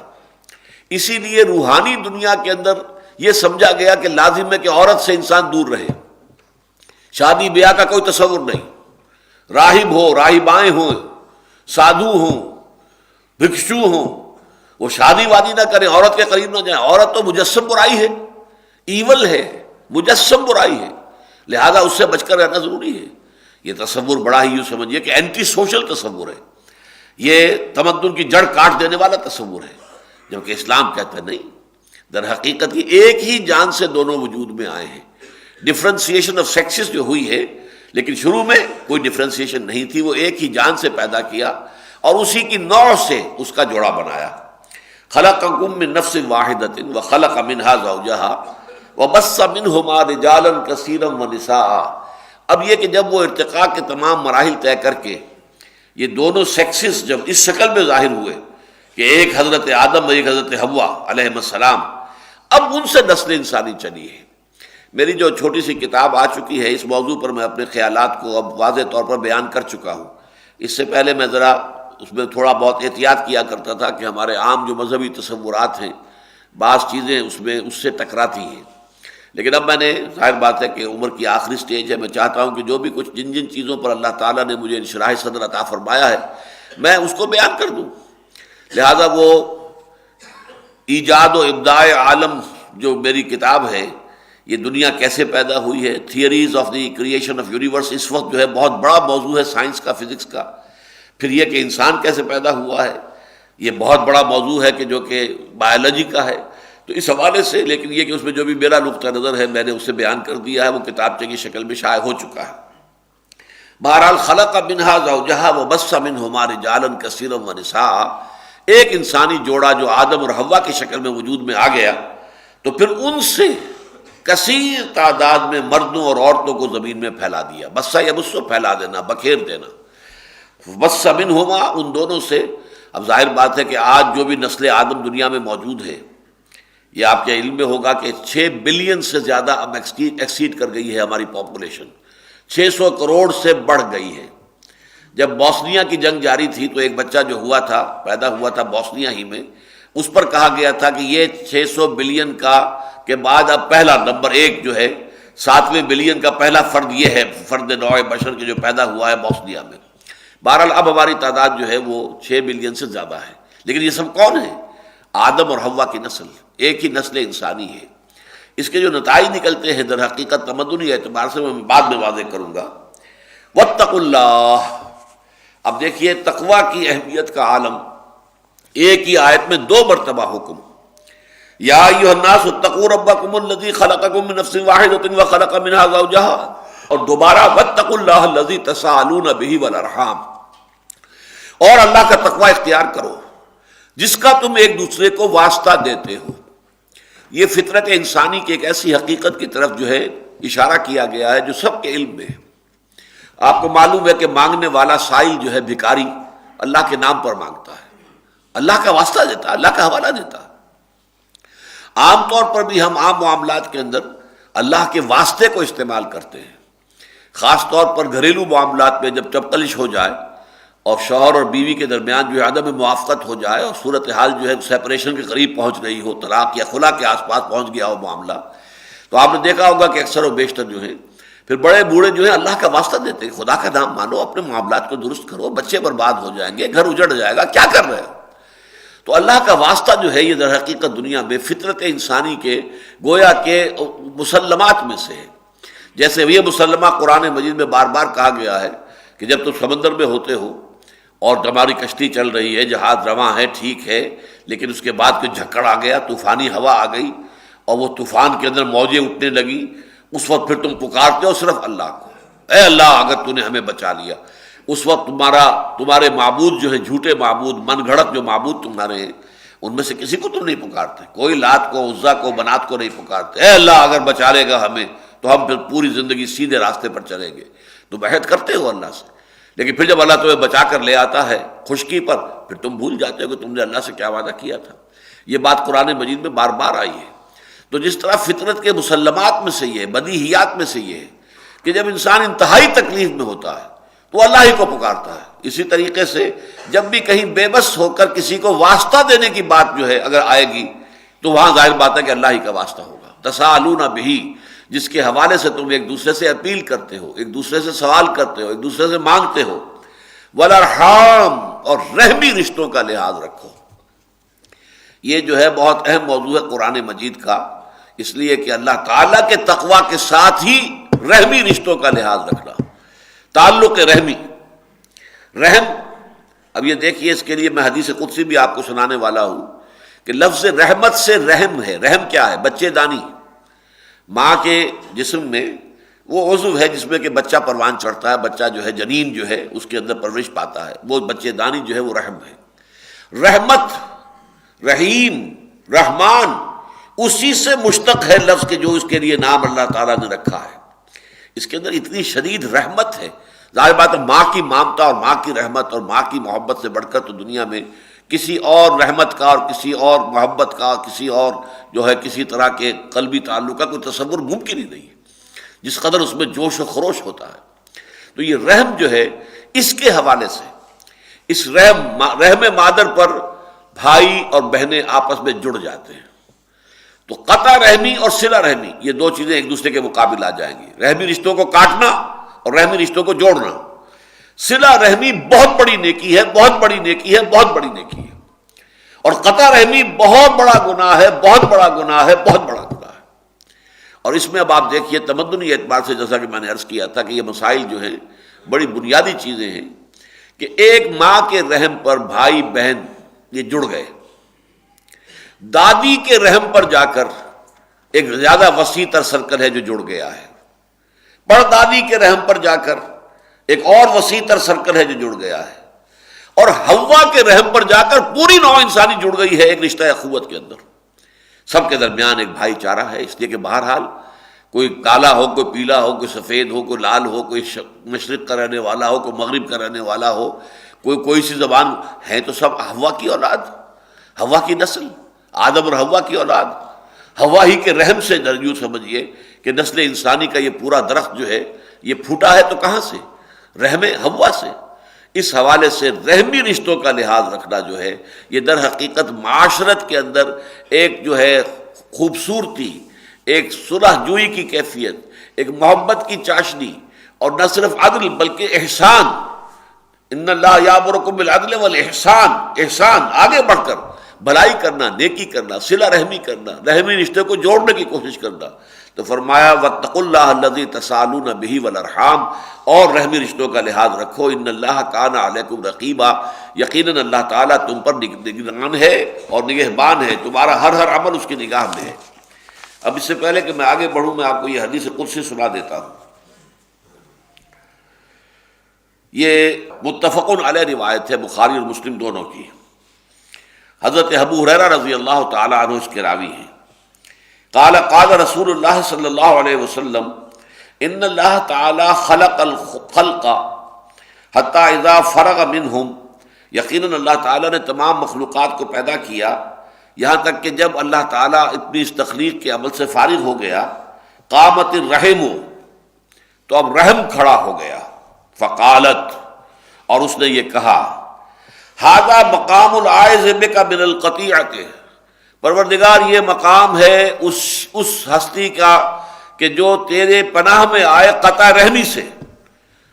اسی لیے روحانی دنیا کے اندر یہ سمجھا گیا کہ لازم ہے کہ عورت سے انسان دور رہے، شادی بیاہ کا کوئی تصور نہیں، راہب ہو، راہبائیں ہوں، سادھو ہوں، بھکشو ہوں، وہ شادی وادی نہ کریں، عورت کے قریب نہ جائیں۔ عورت تو مجسم برائی ہے، ایول ہے، مجسم برائی ہے، لہذا اس سے بچ کر رہنا ضروری ہے۔ یہ تصور بڑا ہی یوں سمجھیے کہ اینٹی سوشل تصور ہے، یہ تمدن کی جڑ کاٹ دینے والا تصور ہے، جبکہ اسلام کہتا ہے نہیں، در حقیقت یہ ایک ہی جان سے دونوں وجود میں آئے ہیں۔ ڈفرینسیشن آف سیکسز جو ہوئی ہے، لیکن شروع میں کوئی ڈفرینسیشن نہیں تھی، وہ ایک ہی جان سے پیدا کیا اور اسی کی نوع سے اس کا جوڑا بنایا۔ خلقکم من نفس واحدۃ وخلق منها زوجها وبث منهما رجالا کثیرا ونساء۔ اب یہ کہ جب وہ ارتقاء کے تمام مراحل طے کر کے یہ دونوں سیکسز جب اس شکل میں ظاہر ہوئے کہ ایک حضرت آدم اور ایک حضرت حوا علیہ السلام، اب ان سے نسل انسانی چلی ہے۔ میری جو چھوٹی سی کتاب آ چکی ہے اس موضوع پر، میں اپنے خیالات کو اب واضح طور پر بیان کر چکا ہوں۔ اس سے پہلے میں ذرا اس میں تھوڑا بہت احتیاط کیا کرتا تھا کہ ہمارے عام جو مذہبی تصورات ہیں بعض چیزیں اس میں اس سے ٹکراتی ہیں، لیکن اب میں نے، ظاہر بات ہے کہ عمر کی آخری سٹیج ہے، میں چاہتا ہوں کہ جو بھی کچھ جن جن چیزوں پر اللہ تعالیٰ نے مجھے انشراح صدر عطا فرمایا ہے میں اس کو بیان کر دوں۔ لہذا وہ ایجاد و ابداع عالم جو میری کتاب ہے، یہ دنیا کیسے پیدا ہوئی ہے، theories of the creation of universe, اس وقت جو ہے بہت بڑا موضوع ہے سائنس کا، فزکس کا۔ پھر یہ کہ انسان کیسے پیدا ہوا ہے، یہ بہت بڑا موضوع ہے کہ جو کہ بایولوجی کا ہے۔ تو اس حوالے سے، لیکن یہ کہ اس میں جو بھی میرا نقطہ نظر ہے میں نے اسے بیان کر دیا ہے، وہ کتابچے کی شکل میں شائع ہو چکا ہے۔ بہرحال خلق منہا زوجہا وبث منہما رجالا کثیرا ونساء، ایک انسانی جوڑا جو آدم اور حوا کی شکل میں وجود میں آ گیا، تو پھر ان سے کثیر تعداد میں مردوں اور عورتوں کو زمین میں پھیلا دیا۔ بسا یبسو، پھیلا دینا، بکھیر دینا۔ بث منہما، ان دونوں سے۔ اب ظاہر بات ہے کہ آج جو بھی نسل آدم دنیا میں موجود ہے، یہ آپ کے علم میں ہوگا کہ 6 بلین سے زیادہ اب ایکسیڈ کر گئی ہے ہماری پاپولیشن، 600 کروڑ سے بڑھ گئی ہے۔ جب بوسنیا کی جنگ جاری تھی تو ایک بچہ جو ہوا تھا، پیدا ہوا تھا بوسنیا ہی میں، اس پر کہا گیا تھا کہ یہ 600 بلین کا کے بعد اب پہلا نمبر 1 جو ہے، 7ویں بلین کا پہلا فرد یہ ہے، فرد نوع بشر کے جو پیدا ہوا ہے بوسنیا میں۔ بہرحال اب ہماری تعداد جو ہے وہ 6 بلین سے زیادہ ہے، لیکن یہ سب کون ہے؟ آدم اور حوا کی نسل، ایک ہی نسل انسانی ہے۔ اس کے جو نتائج نکلتے ہیں در حقیقت تمدنی اعتبار سے میں بعد میں واضح کروں گا۔ واتقوا اللہ، اب دیکھیے تقوی کی اہمیت کا عالم، ایک ہی آیت میں 2 مرتبہ حکم، یا ایھا الناس اتقوا ربکم الذی خلقکم من نفس واحدۃ وخلق منها زوجها، اور دوبارہ واتقوا اللہ الذی تساءلون بہ والارحام، اور اللہ کا تقوی اختیار کرو جس کا تم ایک دوسرے کو واسطہ دیتے ہو۔ یہ فطرت انسانی کی ایک ایسی حقیقت کی طرف جو ہے اشارہ کیا گیا ہے جو سب کے علم میں ہے۔ آپ کو معلوم ہے کہ مانگنے والا سائل جو ہے بھکاری اللہ کے نام پر مانگتا ہے، اللہ کا واسطہ دیتا ہے، اللہ کا حوالہ دیتا ہے۔ عام طور پر بھی ہم عام معاملات کے اندر اللہ کے واسطے کو استعمال کرتے ہیں، خاص طور پر گھریلو معاملات میں جب چپقلش ہو جائے اور شوہر اور بیوی کے درمیان جو ہے عدم موافقت ہو جائے اور صورتحال جو ہے سیپریشن کے قریب پہنچ رہی ہو، طلاق یا خلا کے آس پاس پہنچ گیا ہو معاملہ، تو آپ نے دیکھا ہوگا کہ اکثر و بیشتر جو ہے پھر بڑے بوڑھے جو ہیں اللہ کا واسطہ دیتے ہیں، خدا کا نام مانو، اپنے معاملات کو درست کرو، بچے برباد ہو جائیں گے، گھر اجڑ جائے گا، کیا کر رہے ہو؟ تو اللہ کا واسطہ جو ہے یہ در حقیقت دنیا میں فطرت انسانی کے گویا کے مسلمات میں سے ہے۔ جیسے یہ مسلمہ قرآن مجید میں بار بار کہا گیا ہے کہ جب تم سمندر میں ہوتے ہو اور ہماری کشتی چل رہی ہے، جہاز رواں ہے، ٹھیک ہے، لیکن اس کے بعد کوئی جھکڑ آ گیا، طوفانی ہوا آ گئی اور وہ طوفان کے اندر موجیں اٹھنے لگی، اس وقت پھر تم پکارتے ہو صرف اللہ کو، اے اللہ اگر تو نے ہمیں بچا لیا۔ اس وقت تمہارے معبود جو ہیں، جھوٹے معبود، من گھڑت جو معبود تمہارے ہیں، ان میں سے کسی کو تم نہیں پکارتے، کوئی لات کو، عزا کو، بنات کو نہیں پکارتے، اے اللہ اگر بچا لے گا ہمیں تو ہم پھر پوری زندگی سیدھے راستے پر چلیں گے۔ تم عہد کرتے ہو اللہ سے، لیکن پھر جب اللہ تمہیں بچا کر لے آتا ہے خشکی پر، پھر تم بھول جاتے ہو کہ تم نے اللہ سے کیا وعدہ کیا تھا۔ یہ بات قرآن مجید میں بار بار آئی ہے۔ تو جس طرح فطرت کے مسلمات میں سے یہ ہے، بدیہیات میں سے یہ ہے کہ جب انسان انتہائی تکلیف میں ہوتا ہے تو اللہ ہی کو پکارتا ہے، اسی طریقے سے جب بھی کہیں بے بس ہو کر کسی کو واسطہ دینے کی بات جو ہے اگر آئے گی تو وہاں ظاہر بات ہے کہ اللہ ہی کا واسطہ ہوگا۔ تساءلون بہ، جس کے حوالے سے تم ایک دوسرے سے اپیل کرتے ہو، ایک دوسرے سے سوال کرتے ہو، ایک دوسرے سے مانگتے ہو۔ والارحام، اور رحمی رشتوں کا لحاظ رکھو۔ یہ جو ہے بہت اہم موضوع ہے قرآن مجید کا، اس لیے کہ اللہ تعالیٰ کے تقوی کے ساتھ ہی رحمی رشتوں کا لحاظ رکھنا، تعلق رحمی، رحم۔ اب یہ دیکھیے، اس کے لیے میں حدیث قدسی بھی آپ کو سنانے والا ہوں کہ لفظ رحمت سے رحم ہے۔ رحم کیا ہے؟ بچے دانی، ماں کے جسم میں وہ عضو ہے جس میں کہ بچہ پروان چڑھتا ہے، بچہ جو ہے جنین جو ہے اس کے اندر پرورش پاتا ہے، وہ بچے دانی جو ہے وہ رحم ہے۔ رحمت، رحیم، رحمان، اسی سے مشتق ہے لفظ کے جو اس کے لیے نام اللہ تعالیٰ نے رکھا ہے۔ اس کے اندر اتنی شدید رحمت ہے، ظاہر بات ہے ماں کی مامتا اور ماں کی رحمت اور ماں کی محبت سے بڑھ کر تو دنیا میں کسی اور رحمت کا اور کسی اور محبت کا، کسی اور جو ہے کسی طرح کے قلبی تعلق کا کوئی تصور ممکن ہی نہیں ہے، جس قدر اس میں جوش و خروش ہوتا ہے۔ تو یہ رحم جو ہے اس کے حوالے سے، اس رحم مادر پر بھائی اور بہنیں آپس میں جڑ جاتے ہیں۔ تو قطع رحمی اور صلہ رحمی، یہ دو چیزیں ایک دوسرے کے مقابل آ جائیں گی، رحمی رشتوں کو کاٹنا اور رحمی رشتوں کو جوڑنا۔ صلہ رحمی بہت بڑی نیکی ہے، بہت بڑی نیکی ہے، بہت بڑی نیکی ہے، اور قطع رحمی بہت بڑا گناہ ہے، بہت بڑا گناہ ہے، بہت بڑا گناہ ہے۔ اور اس میں اب آپ دیکھیے تمدنی اعتبار سے، جیسا کہ میں نے عرض کیا تھا کہ یہ مسائل جو ہیں بڑی بنیادی چیزیں ہیں کہ ایک ماں کے رحم پر بھائی بہن یہ جڑ گئے، دادی کے رحم پر جا کر ایک زیادہ وسیع تر سرکل ہے جو جڑ گیا ہے، پردادی کے رحم پر جا کر ایک اور وسیع تر سرکل ہے جو جڑ گیا ہے، اور حوا کے رحم پر جا کر پوری نوع انسانی جڑ گئی ہے ایک رشتہ اخوت کے اندر۔ سب کے درمیان ایک بھائی چارہ ہے، اس لیے کہ بہرحال کوئی کالا ہو، کوئی پیلا ہو، کوئی سفید ہو، کوئی لال ہو، کوئی مشرق کا رہنے والا ہو، کوئی مغرب کا رہنے والا ہو، کوئی سی زبان ہے، تو سب حوا کی اولاد، حوا کی نسل، آدم اور حوا کی اولاد۔ حوا ہی کے رحم سے یوں سمجھیے کہ نسل انسانی کا یہ پورا درخت جو ہے یہ پھوٹا ہے، تو کہاں سے؟ رحم حوا سے۔ اس حوالے سے رحمی رشتوں کا لحاظ رکھنا جو ہے یہ در حقیقت معاشرت کے اندر ایک جو ہے خوبصورتی، ایک صلح جوئی کی کیفیت، ایک محبت کی چاشنی، اور نہ صرف عدل بلکہ احسان۔ ان اللہ یامرکم بالعدل والاحسان، احسان، آگے بڑھ کر بھلائی کرنا، نیکی کرنا، صلہ رحمی کرنا، رحمی رشتے کو جوڑنے کی کوشش کرنا، تو فرمایا واتقوا اللہ الذی تسالون بہ والارحام، اور رحمی رشتوں کا لحاظ رکھو، ان اللہ کان علیکم رقیبا، یقیناً اللہ تعالیٰ تم پر نگران ہے اور نگہبان ہے، تمہارا ہر عمل اس کی نگاہ میں ہے۔ اب اس سے پہلے کہ میں آگے بڑھوں، میں آپ کو یہ حدیث قدسی سنا دیتا ہوں۔ یہ متفق علیہ روایت ہے، بخاری اور مسلم دونوں کی۔ حضرت ابو ہریرہ رضی اللہ تعالی عنہ اس کے راوی ہیں۔ قال قال رسول اللہ صلی اللہ علیہ وسلم ان اللہ تعالی خلق الخلق حتی اذا فرغ منہم، یقیناً اللہ تعالیٰ نے تمام مخلوقات کو پیدا کیا یہاں تک کہ جب اللہ تعالیٰ اپنی اس تخلیق کے عمل سے فارغ ہو گیا، قامت الرحم، تو اب رحم کھڑا ہو گیا، فقالت، اور اس نے یہ کہا، ھذا مقام العائذ بک من القطیعۃ، پروردگار یہ مقام ہے اس ہستی کا کہ جو تیرے پناہ میں آئے قطع رحمی سے۔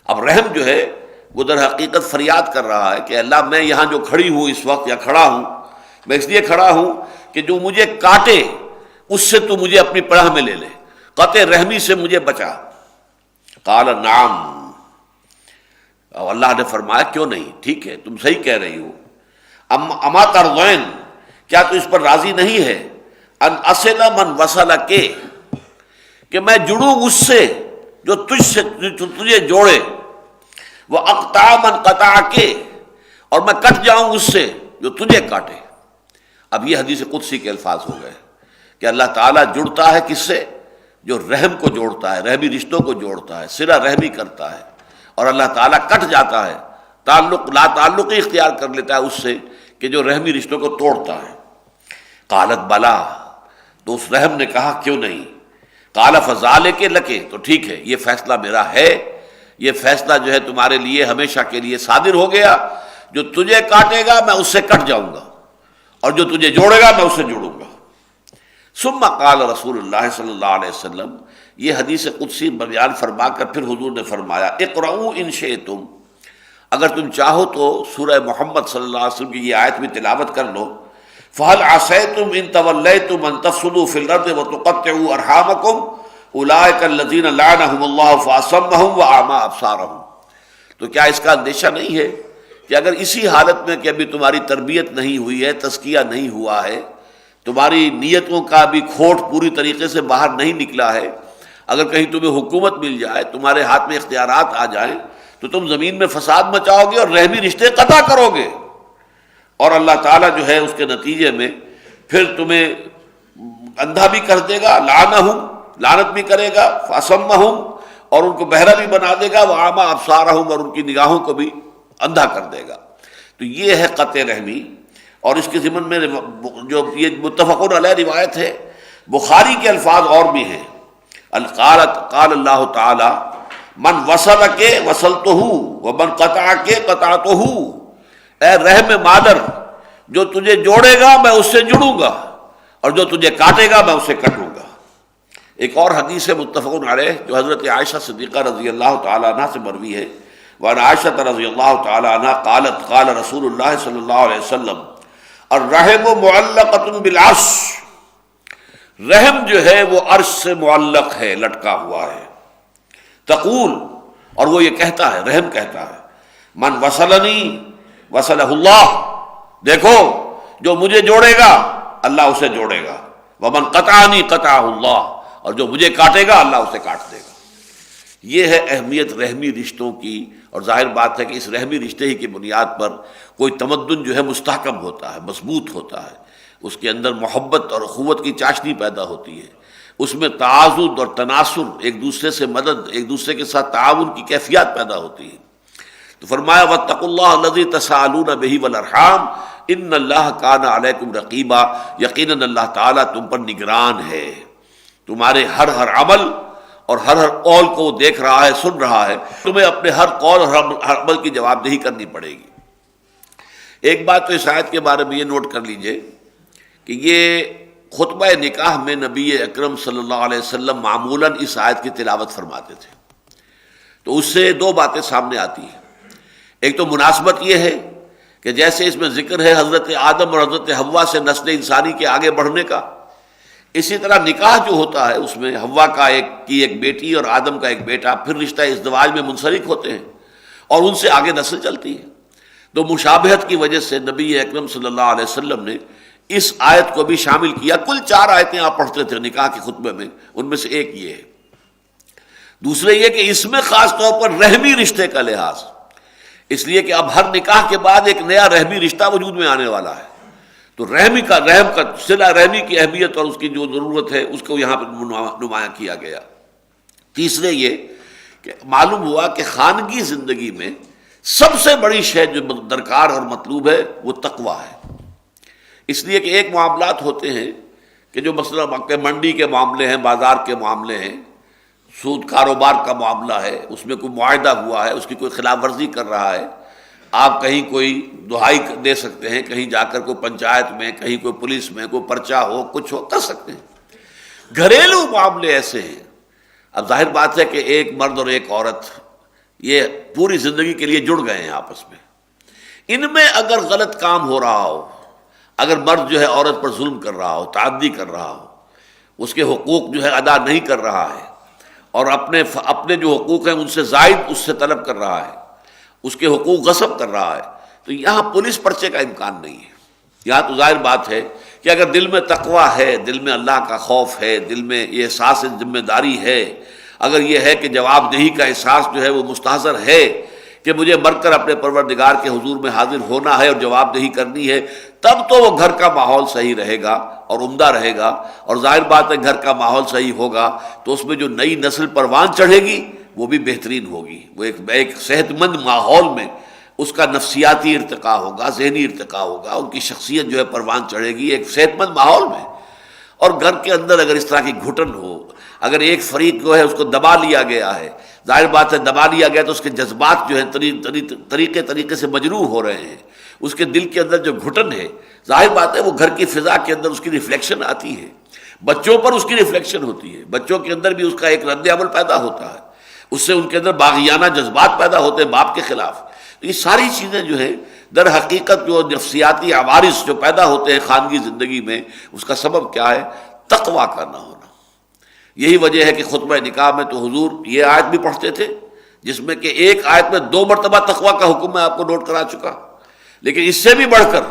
اب رحم جو ہے وہ در حقیقت فریاد کر رہا ہے کہ اللہ میں یہاں جو کھڑی ہوں اس وقت یا کھڑا ہوں، میں اس لیے کھڑا ہوں کہ جو مجھے کاٹے اس سے تو مجھے اپنی پناہ میں لے لے، قطع رحمی سے مجھے بچا۔ قال نعم، اور اللہ نے فرمایا کیوں نہیں، ٹھیک ہے تم صحیح کہہ رہی ہو۔ اما ترضین، کیا تو اس پر راضی نہیں ہے، ان اصل من وصل کے، کہ میں جڑوں اس سے جو تجھے جوڑے، وہ اقطع من قطع کے، اور میں کٹ جاؤں اس سے جو تجھے کاٹے۔ اب یہ حدیث قدسی کے الفاظ ہو گئے کہ اللہ تعالیٰ جڑتا ہے کس سے؟ جو رحم کو جوڑتا ہے، رحمی رشتوں کو جوڑتا ہے، صلہ رحمی کرتا ہے، اور اللہ تعالیٰ کٹ جاتا ہے، تعلق لا تعلقی اختیار کر لیتا ہے اس سے کہ جو رحمی رشتوں کو توڑتا ہے۔ قالت بلا، تو اس رحم نے کہا کیوں نہیں۔ قال فذالک لک، تو ٹھیک ہے یہ فیصلہ میرا ہے، یہ فیصلہ جو ہے تمہارے لیے ہمیشہ کے لیے صادر ہو گیا، جو تجھے کاٹے گا میں اس سے کٹ جاؤں گا، اور جو تجھے جوڑے گا میں اس سے جوڑوں گا۔ ثم قال رسول اللہ صلی اللہ علیہ وسلم، یہ حدیث قدسی بیان فرما کر پھر حضور نے فرمایا، اقرؤوا ان شئتم، اگر تم چاہو تو سورہ محمد صلی اللہ علیہ وسلم کی یہ آیت بھی تلاوت کر لو، فَهَلْ عَصَيْتُمْ إِن تَوَلَّيْتُمْ أَن تَفْسُدُوا فِي الْأَرْضِ وَتُقَطِّعُوا أَرْحَامَكُمْ أُولَٰئِكَ الَّذِينَ لَعَنَهُمُ اللَّهُ فَأَصَمَّهُمْ وَأَعْمَىٰ أَبْصَارَهُمْ، تو کیا اس کا اندیشہ نہیں ہے کہ اگر اسی حالت میں کہ ابھی تمہاری تربیت نہیں ہوئی ہے، تزکیہ نہیں ہوا ہے، تمہاری نیتوں کا بھی کھوٹ پوری طریقے سے باہر نہیں نکلا ہے، اگر کہیں تمہیں حکومت مل جائے، تمہارے ہاتھ میں اختیارات آ جائیں، تو تم زمین میں فساد مچاؤ گے اور رحمی رشتے قطع کرو گے، اور اللہ تعالیٰ جو ہے اس کے نتیجے میں پھر تمہیں اندھا بھی کر دے گا، لعنہم، لعنت بھی کرے گا، فاسمہم، اور ان کو بہرا بھی بنا دے گا، وعما ابصارہم، اور ان کی نگاہوں کو بھی اندھا کر دے گا۔ تو یہ ہے قطع رحمی، اور اس کے ضمن میں جو یہ متفق علیہ روایت ہے، بخاری کے الفاظ اور بھی ہیں، قال اللہ تعالی من وصل کے وصلتہ ومن قطع کے قطعتہ، اے رحم مادر، جو تجھے جوڑے گا میں اس سے جڑوں گا، اور جو تجھے کاٹے گا میں اسے کٹوں گا۔ ایک اور حدیث ہے متفق علیہ جو حضرت عائشہ صدیقہ رضی اللہ تعالی عنہ سے مروی ہے، وعن عائشہ رضی اللہ تعالی عنہ قالت قال رسول اللہ صلی اللہ علیہ وسلم الرحم معلقۃ بالعرش، رحم جو ہے وہ عرش سے معلق ہے، لٹکا ہوا ہے۔ تقول، اور وہ یہ کہتا ہے، رحم کہتا ہے، من وصلنی وصلہ اللہ، دیکھو جو مجھے جوڑے گا اللہ اسے جوڑے گا، ومن قطعنی قطعہ اللہ، اور جو مجھے کاٹے گا اللہ اسے کاٹ دے گا۔ یہ ہے اہمیت رحمی رشتوں کی، اور ظاہر بات ہے کہ اس رحمی رشتے ہی کی بنیاد پر کوئی تمدن جو ہے مستحکم ہوتا ہے، مضبوط ہوتا ہے، اس کے اندر محبت اور اخوت کی چاشنی پیدا ہوتی ہے، اس میں تعاضد اور تناصر، ایک دوسرے سے مدد، ایک دوسرے کے ساتھ تعاون کی کیفیت پیدا ہوتی ہے۔ تو فرمایا واتقوا اللہ الذی تساءلون بہ والارحام ان اللہ کان علیکم رقیبا، یقیناً اللہ تعالیٰ تم پر نگران ہے، تمہارے ہر عمل اور ہر قول کو وہ دیکھ رہا ہے، سن رہا ہے، تمہیں اپنے ہر قول اور ہر عمل کی جواب دہی کرنی پڑے گی۔ ایک بات تو اس آیت کے بارے میں یہ نوٹ کر لیجئے کہ یہ خطبہ نکاح میں نبی اکرم صلی اللہ علیہ وسلم معمولاً اس آیت کی تلاوت فرماتے تھے، تو اس سے دو باتیں سامنے آتی ہیں۔ ایک تو مناسبت یہ ہے کہ جیسے اس میں ذکر ہے حضرت آدم اور حضرت حوا سے نسل انسانی کے آگے بڑھنے کا، اسی طرح نکاح جو ہوتا ہے اس میں حوا کی ایک بیٹی اور آدم کا ایک بیٹا پھر رشتہ ازدواج میں منسلک ہوتے ہیں اور ان سے آگے نسل چلتی ہے. تو مشابہت کی وجہ سے نبی اکرم صلی اللہ علیہ وسلم نے اس آیت کو بھی شامل کیا. کل 4 آیتیں آپ پڑھتے تھے نکاح کے خطبے میں، ان میں سے ایک یہ ہے. دوسرے یہ کہ اس میں خاص طور پر رحمی رشتے کا لحاظ، اس لیے کہ اب ہر نکاح کے بعد ایک نیا رحمی رشتہ وجود میں آنے والا ہے، تو رحم کا صلہ رحمی کی اہمیت اور اس کی جو ضرورت ہے اس کو یہاں پر نمایاں کیا گیا. تیسرے یہ کہ معلوم ہوا کہ خانگی زندگی میں سب سے بڑی شے جو درکار اور مطلوب ہے وہ تقویٰ ہے. اس لیے کہ ایک معاملات ہوتے ہیں کہ جو مثلا منڈی کے معاملے ہیں، بازار کے معاملے ہیں، سود کاروبار کا معاملہ ہے، اس میں کوئی معاہدہ ہوا ہے، اس کی کوئی خلاف ورزی کر رہا ہے، آپ کہیں کوئی دہائی دے سکتے ہیں، کہیں جا کر کوئی پنچایت میں، کہیں کوئی پولیس میں کوئی پرچہ ہو، کچھ ہو، کر سکتے ہیں. گھریلو معاملے ایسے ہیں. اب ظاہر بات ہے کہ ایک مرد اور ایک عورت یہ پوری زندگی کے لیے جڑ گئے ہیں آپس میں. ان میں اگر غلط کام ہو رہا ہو، اگر مرد جو ہے عورت پر ظلم کر رہا ہو، تعدی کر رہا ہو، اس کے حقوق جو ہے ادا نہیں کر رہا ہے اور اپنے جو حقوق ہیں ان سے زائد اس سے طلب کر رہا ہے، اس کے حقوق غصب کر رہا ہے، تو یہاں پولیس پرچے کا امکان نہیں ہے. یہاں تو ظاہر بات ہے کہ اگر دل میں تقویٰ ہے، دل میں اللہ کا خوف ہے، دل میں یہ احساس ذمہ داری ہے، اگر یہ ہے کہ جواب دہی کا احساس جو ہے وہ مستحضر ہے کہ مجھے مر کر اپنے پروردگار کے حضور میں حاضر ہونا ہے اور جواب دہی کرنی ہے، تب تو وہ گھر کا ماحول صحیح رہے گا اور عمدہ رہے گا. اور ظاہر بات ہے گھر کا ماحول صحیح ہوگا تو اس میں جو نئی نسل پروان چڑھے گی وہ بھی بہترین ہوگی. وہ ایک صحت مند ماحول میں اس کا نفسیاتی ارتقاء ہوگا، ذہنی ارتقاء ہوگا، ان کی شخصیت جو ہے پروان چڑھے گی ایک صحت مند ماحول میں. اور گھر کے اندر اگر اس طرح کی گھٹن ہو، اگر ایک فریق جو ہے اس کو دبا لیا گیا ہے، ظاہر بات ہے دبا لیا گیا تو اس کے جذبات جو ہیں طریقے سے مجروح ہو رہے ہیں، اس کے دل کے اندر جو گھٹن ہے، ظاہر بات ہے وہ گھر کی فضا کے اندر اس کی ریفلیکشن آتی ہے، بچوں پر اس کی ریفلیکشن ہوتی ہے، بچوں کے اندر بھی اس کا ایک رد عمل پیدا ہوتا ہے، اس سے ان کے اندر باغیانہ جذبات پیدا ہوتے ہیں باپ کے خلاف. یہ ساری چیزیں جو ہیں در حقیقت جو نفسیاتی عوارض جو پیدا ہوتے ہیں خانگی زندگی میں، اس کا سبب کیا ہے؟ تقویٰ کا نہ ہونا. یہی وجہ ہے کہ خطبہ نکاح میں تو حضور یہ آیت بھی پڑھتے تھے جس میں کہ ایک آیت میں 2 مرتبہ تقویٰ کا حکم میں آپ کو نوٹ کرا چکا، لیکن اس سے بھی بڑھ کر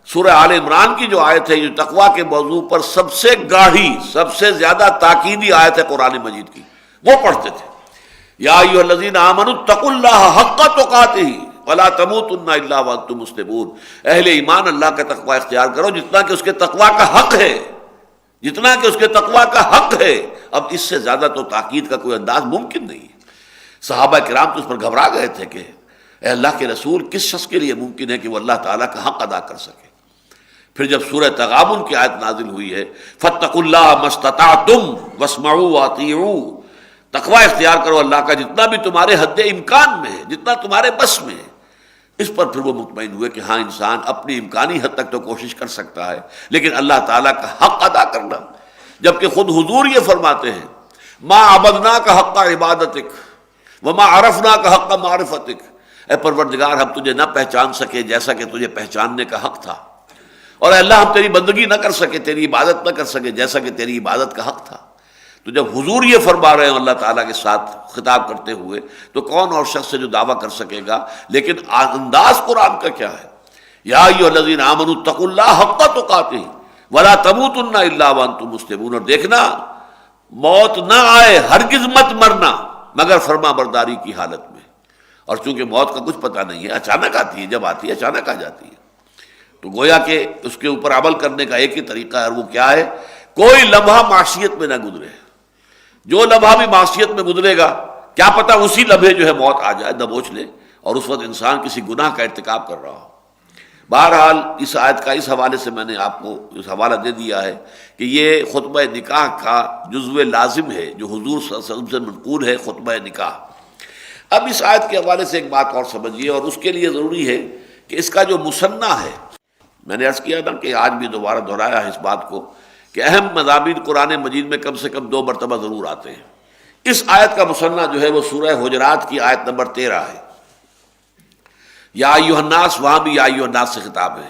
سورہ آل عمران کی جو آیت ہے جو تقویٰ کے موضوع پر سب سے گاڑھی، سب سے زیادہ تاکیدی آیت ہے قرآن مجید کی، وہ پڑھتے تھے. یا ایھا الذین آمنوا اتقوا اللہ حق تقاتہ ولا تموتن الا وانتم مسلمون. اہل ایمان اللہ کا تقویٰ اختیار کرو جتنا کہ اس کے تقویٰ کا حق ہے، جتنا کہ اس کے تقویٰ کا حق ہے. اب اس سے زیادہ تو تاکید کا کوئی انداز ممکن نہیں ہے. صحابہ کرام تو اس پر گھبرا گئے تھے کہ اے اللہ کے رسول کس شخص کے لیے ممکن ہے کہ وہ اللہ تعالیٰ کا حق ادا کر سکے. پھر جب سورہ تغابن کی آیت نازل ہوئی ہے فاتقوا اللہ ما استطعتم واسمعوا واطیعوا، تقویٰ اختیار کرو اللہ کا جتنا بھی تمہارے حد امکان میں ہے، جتنا تمہارے بس میں ہے. اس پر پھر وہ مطمئن ہوئے کہ ہاں انسان اپنی امکانی حد تک تو کوشش کر سکتا ہے، لیکن اللہ تعالیٰ کا حق ادا کرنا، جبکہ خود حضور یہ فرماتے ہیں ما عبدناک حق عبادتک وما عرفناک حق معرفتک. اے پروردگار ہم تجھے نہ پہچان سکے جیسا کہ تجھے پہچاننے کا حق تھا، اور اے اللہ ہم تیری بندگی نہ کر سکے، تیری عبادت نہ کر سکے جیسا کہ تیری عبادت کا حق تھا. تو جب حضور یہ فرما رہے ہیں اللہ تعالیٰ کے ساتھ خطاب کرتے ہوئے تو کون اور شخص سے جو دعویٰ کر سکے گا. لیکن انداز قرآن کا کیا ہے؟ یا ایھا الذین آمنوا اتقوا اللہ حق تقاتہ ولا تموتن الا وانتم مسلمون. اور دیکھنا موت نہ آئے، ہرگز مت مرنا مگر فرما برداری کی حالت میں. اور چونکہ موت کا کچھ پتہ نہیں ہے، اچانک آتی ہے، جب آتی ہے اچانک آ جاتی ہے، تو گویا کہ اس کے اوپر عمل کرنے کا ایک ہی طریقہ ہے، اور وہ کیا ہے؟ کوئی لمحہ معصیت میں نہ گزرے. جو لمحہ بھی معصیت میں گزرے گا کیا پتہ اسی لمحے جو ہے موت آ جائے، دبوچ لے، اور اس وقت انسان کسی گناہ کا ارتکاب کر رہا ہو. بہرحال اس آیت کا اس حوالے سے میں نے آپ کو اس حوالہ دے دیا ہے کہ یہ خطبہ نکاح کا جزو لازم ہے جو حضور صلی اللہ علیہ وسلم سے منقول ہے، خطبہ نکاح. اب اس آیت کے حوالے سے ایک بات اور سمجھیے، اور اس کے لیے ضروری ہے کہ اس کا جو مثنیٰ ہے، میں نے عرض کیا نا کہ آج بھی دوبارہ دہرایا ہے اس بات کو کہ اہم مضامین قرآن مجید میں کم سے کم 2 مرتبہ ضرور آتے ہیں. اس آیت کا مثنیٰ جو ہے وہ سورہ حجرات کی آیت نمبر 13 ہے. یا ایھا الناس، وہاں بھی یا ایھا الناس سے خطاب ہے.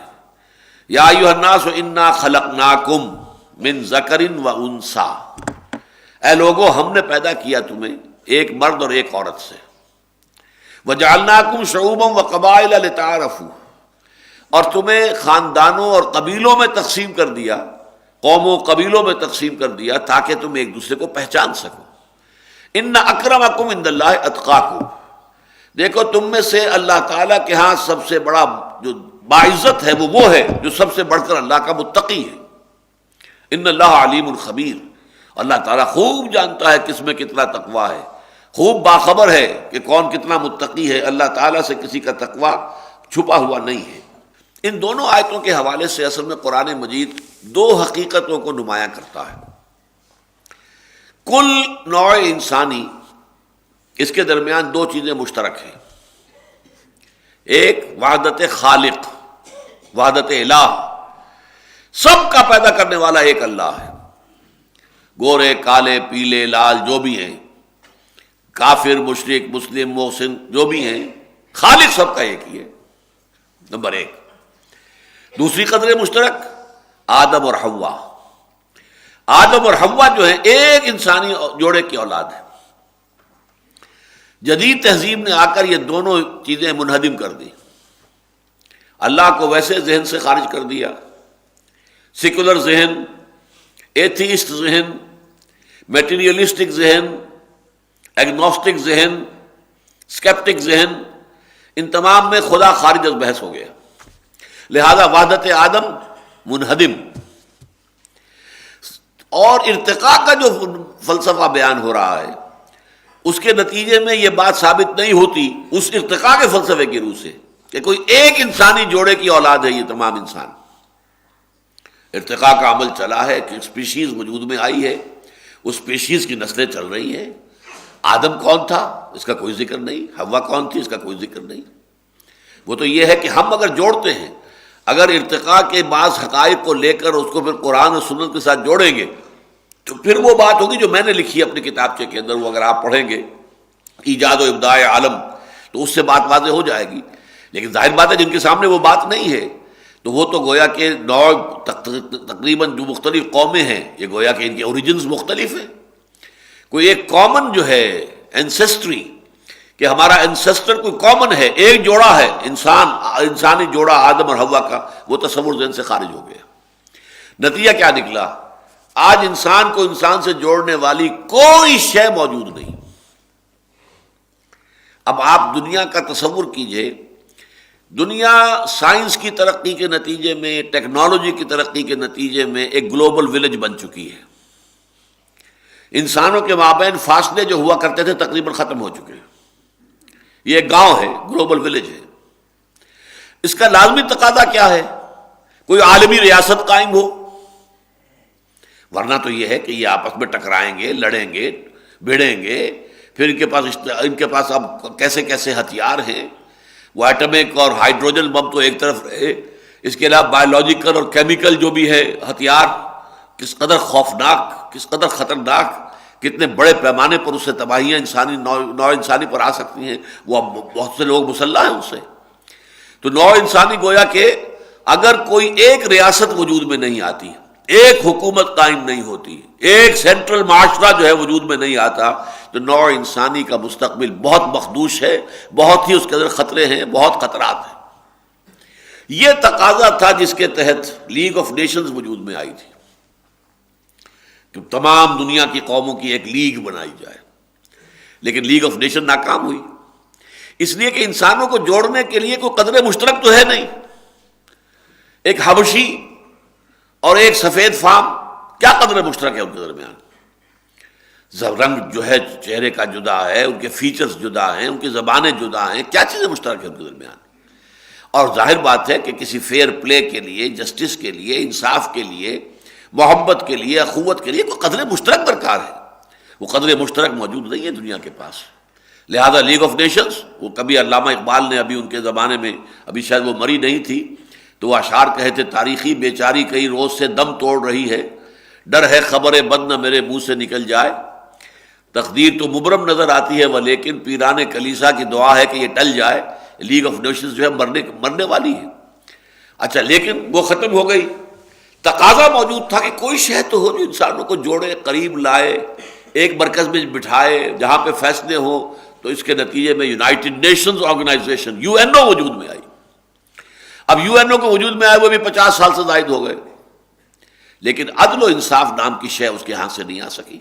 یا ایھا الناس انا خلقناکم من ذکر و انثی، اے لوگو ہم نے پیدا کیا تمہیں ایک مرد اور ایک عورت سے، وجعلناکم شعوبا وقبائل لتعارفوا، اور تمہیں خاندانوں اور قبیلوں میں تقسیم کر دیا، قوموں قبیلوں میں تقسیم کر دیا تاکہ تم ایک دوسرے کو پہچان سکو۔ ان اکرمکم عند اللہ اتقاکم، دیکھو تم میں سے اللہ تعالیٰ کے ہاں سب سے بڑا جو باعزت ہے وہ ہے جو سب سے بڑھ کر اللہ کا متقی ہے۔ ان اللہ علیم خبیر، اللہ تعالیٰ خوب جانتا ہے کس میں کتنا تقویٰ ہے، خوب باخبر ہے کہ کون کتنا متقی ہے، اللہ تعالیٰ سے کسی کا تقویٰ چھپا ہوا نہیں ہے۔ ان دونوں آیتوں کے حوالے سے اصل میں قرآن مجید دو حقیقتوں کو نمایاں کرتا ہے۔ کل نوع انسانی، اس کے درمیان دو چیزیں مشترک ہیں، ایک وحدت خالق، وحدت الہ، سب کا پیدا کرنے والا ایک اللہ ہے، گورے کالے پیلے لال جو بھی ہیں، کافر مشرک مسلم محسن جو بھی ہیں، خالق سب کا ایک ہی ہے، نمبر ایک۔ دوسری قدر مشترک آدم اور حوا، آدم اور حوا جو ہیں ایک انسانی جوڑے کی اولاد ہے۔ جدید تہذیب نے آ کر یہ دونوں چیزیں منہدم کر دی، اللہ کو ویسے ذہن سے خارج کر دیا، سیکولر ذہن، ایتھیسٹ ذہن، میٹیریلسٹک ذہن، ایگنوسٹک ذہن، اسکیپٹک ذہن، ان تمام میں خدا خارج از بحث ہو گیا، لہذا وحدت آدم منہدم۔ اور ارتقاء کا جو فلسفہ بیان ہو رہا ہے اس کے نتیجے میں یہ بات ثابت نہیں ہوتی اس ارتقاء کے فلسفے کی روح سے کہ کوئی ایک انسانی جوڑے کی اولاد ہے یہ تمام انسان۔ ارتقاء کا عمل چلا ہے کہ اسپیشیز وجود میں آئی ہے، اس اسپیشیز کی نسلیں چل رہی ہیں۔ آدم کون تھا اس کا کوئی ذکر نہیں، حوا کون تھی اس کا کوئی ذکر نہیں۔ وہ تو یہ ہے کہ ہم اگر جوڑتے ہیں، اگر ارتقاء کے بعض حقائق کو لے کر اس کو پھر قرآن اور سنت کے ساتھ جوڑیں گے تو پھر وہ بات ہوگی جو میں نے لکھی ہے اپنی کتابچے کے اندر، وہ اگر آپ پڑھیں گے ایجاد و ابداع عالم تو اس سے بات واضح ہو جائے گی۔ لیکن ظاہر بات ہے جن کے سامنے وہ بات نہیں ہے تو وہ تو گویا کہ نوع تقریباً جو مختلف قومیں ہیں یہ گویا کہ ان کے اوریجنز مختلف ہیں۔ کوئی ایک کامن جو ہے اینسیسٹری کہ ہمارا اینسیسٹر کوئی کامن ہے، ایک جوڑا ہے انسانی جوڑا آدم اور حوا کا، وہ تصور ذہن سے خارج ہو گیا۔ نتیجہ کیا نکلا؟ آج انسان کو انسان سے جوڑنے والی کوئی شے موجود نہیں۔ اب آپ دنیا کا تصور کیجئے، دنیا سائنس کی ترقی کے نتیجے میں، ٹیکنالوجی کی ترقی کے نتیجے میں ایک گلوبل ولیج بن چکی ہے۔ انسانوں کے مابین فاصلے جو ہوا کرتے تھے تقریباً ختم ہو چکے ہیں۔ یہ ایک گاؤں ہے، گلوبل ولیج ہے۔ اس کا لازمی تقاضا کیا ہے؟ کوئی عالمی ریاست قائم ہو، ورنہ تو یہ ہے کہ یہ آپس میں ٹکرائیں گے، لڑیں گے، بھیڑیں گے، پھر ان کے پاس اب کیسے کیسے ہتھیار ہیں، وہ ایٹمک اور ہائیڈروجن بم تو ایک طرف رہے، اس کے علاوہ بایولوجیکل اور کیمیکل جو بھی ہے ہتھیار، کس قدر خوفناک، کس قدر خطرناک، کتنے بڑے پیمانے پر اس سے تباہیاں نوع انسانی پر آ سکتی ہیں، وہ اب بہت سے لوگ مسلح ہیں اس سے۔ تو نوع انسانی گویا کہ اگر کوئی ایک ریاست وجود میں نہیں آتی، ایک حکومت قائم نہیں ہوتی، ایک سینٹرل معاشرہ جو ہے وجود میں نہیں آتا، تو نوع انسانی کا مستقبل بہت مخدوش ہے، بہت ہی اس کے اندر خطرے ہیں، بہت خطرات ہیں۔ یہ تقاضا تھا جس کے تحت لیگ آف نیشنز وجود میں آئی تھی کہ تمام دنیا کی قوموں کی ایک لیگ بنائی جائے، لیکن لیگ آف نیشن ناکام ہوئی، اس لیے کہ انسانوں کو جوڑنے کے لیے کوئی قدر مشترک تو ہے نہیں۔ ایک حبشی اور ایک سفید فام، کیا قدر مشترک ہے ان کے درمیان؟ رنگ جو ہے چہرے کا جدا ہے، ان کے فیچرز جدا ہیں، ان کی زبانیں جدا ہیں، کیا چیزیں مشترک ہیں ان کے درمیان؟ اور ظاہر بات ہے کہ کسی فیئر پلے کے لیے، جسٹس کے لیے، انصاف کے لیے، محبت کے لیے، اخوت کے لیے کوئی قدر مشترک درکار ہے۔ وہ قدر مشترک موجود نہیں ہے دنیا کے پاس، لہذا لیگ آف نیشنز، وہ کبھی علامہ اقبال نے ابھی ان کے زمانے میں، ابھی شاید وہ مری نہیں تھی، تو وہ اشعار کہے تھے، تاریخی بیچاری کئی روز سے دم توڑ رہی ہے، ڈر ہے خبر بد نہ میرے منہ سے نکل جائے، تقدیر تو مبرم نظر آتی ہے وہ لیکن پیران کلیسا کی دعا ہے کہ یہ ٹل جائے۔ لیگ آف نیشنز جو ہے مرنے والی ہے۔ اچھا، لیکن وہ ختم ہو گئی، تقاضا موجود تھا کہ کوئی شے تو ہو جو انسانوں کو جوڑے، قریب لائے، ایک مرکز میں بٹھائے جہاں پہ فیصلے ہوں. تو اس کے نتیجے میں یونائٹڈ نیشنز آرگنائزیشن UN وجود میں آئی. اب UN کو وجود میں آئے وہ بھی 50 سال سے زائد ہو گئے، لیکن عدل و انصاف نام کی شے اس کے ہاتھ سے نہیں آ سکی.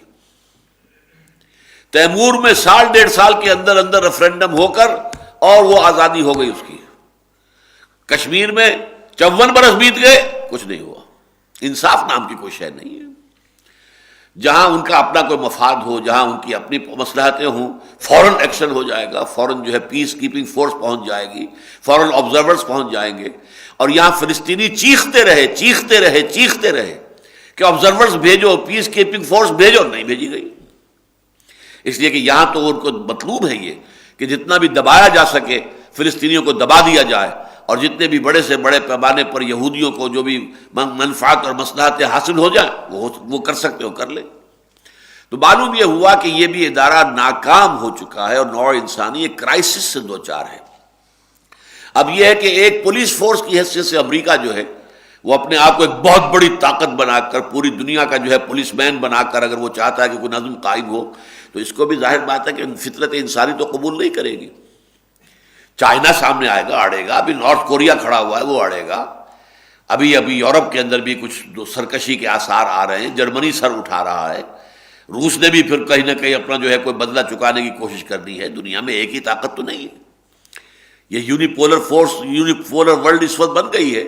تیمور میں 1.5 سال کے اندر اندر ریفرینڈم ہو کر اور وہ آزادی ہو گئی اس کی. کشمیر میں 54 برس بیت گئے، کچھ نہیں ہوا. انصاف نام کی کوئی شے نہیں ہے. جہاں ان کا اپنا کوئی مفاد ہو، جہاں ان کی اپنی مصلحتیں ہوں، فوراً ایکشن ہو جائے گا، فوراً جو ہے پیس کیپنگ فورس پہنچ جائے گی، فوراً آبزرورز پہنچ جائیں گے. اور یہاں فلسطینی چیختے رہے کہ آبزرورز بھیجو، پیس کیپنگ فورس بھیجو، نہیں بھیجی گئی. اس لیے کہ یہاں تو ان کو مطلوب ہے یہ کہ جتنا بھی دبایا جا سکے فلسطینیوں کو دبا دیا جائے، اور جتنے بھی بڑے سے بڑے پیمانے پر یہودیوں کو جو بھی منفعت اور مصلحتیں حاصل ہو جائیں وہ کر سکتے ہو کر لیں. تو معلوم یہ ہوا کہ یہ بھی ادارہ ناکام ہو چکا ہے اور نوع انسانی ایک کرائسس سے دوچار ہے. اب یہ ہے کہ ایک پولیس فورس کی حیثیت سے امریکہ جو ہے وہ اپنے آپ کو ایک بہت بڑی طاقت بنا کر، پوری دنیا کا جو ہے پولیس مین بنا کر اگر وہ چاہتا ہے کہ کوئی نظم قائم ہو، تو اس کو بھی ظاہر بات ہے کہ فطرت انسانی تو قبول نہیں کرے گی. چائنا سامنے آئے گا، اڑے گا. ابھی نارتھ کوریا کھڑا ہوا ہے، وہ اڑے گا. ابھی یورپ کے اندر بھی کچھ سرکشی کے آثار آ رہے ہیں. جرمنی سر اٹھا رہا ہے. روس نے بھی پھر کہیں نہ کہیں اپنا جو ہے کوئی بدلہ چکانے کی کوشش کرنی ہے. دنیا میں ایک ہی طاقت تو نہیں ہے. یہ یونیپولر فورس، یونیپولر ورلڈ اس وقت بن گئی ہے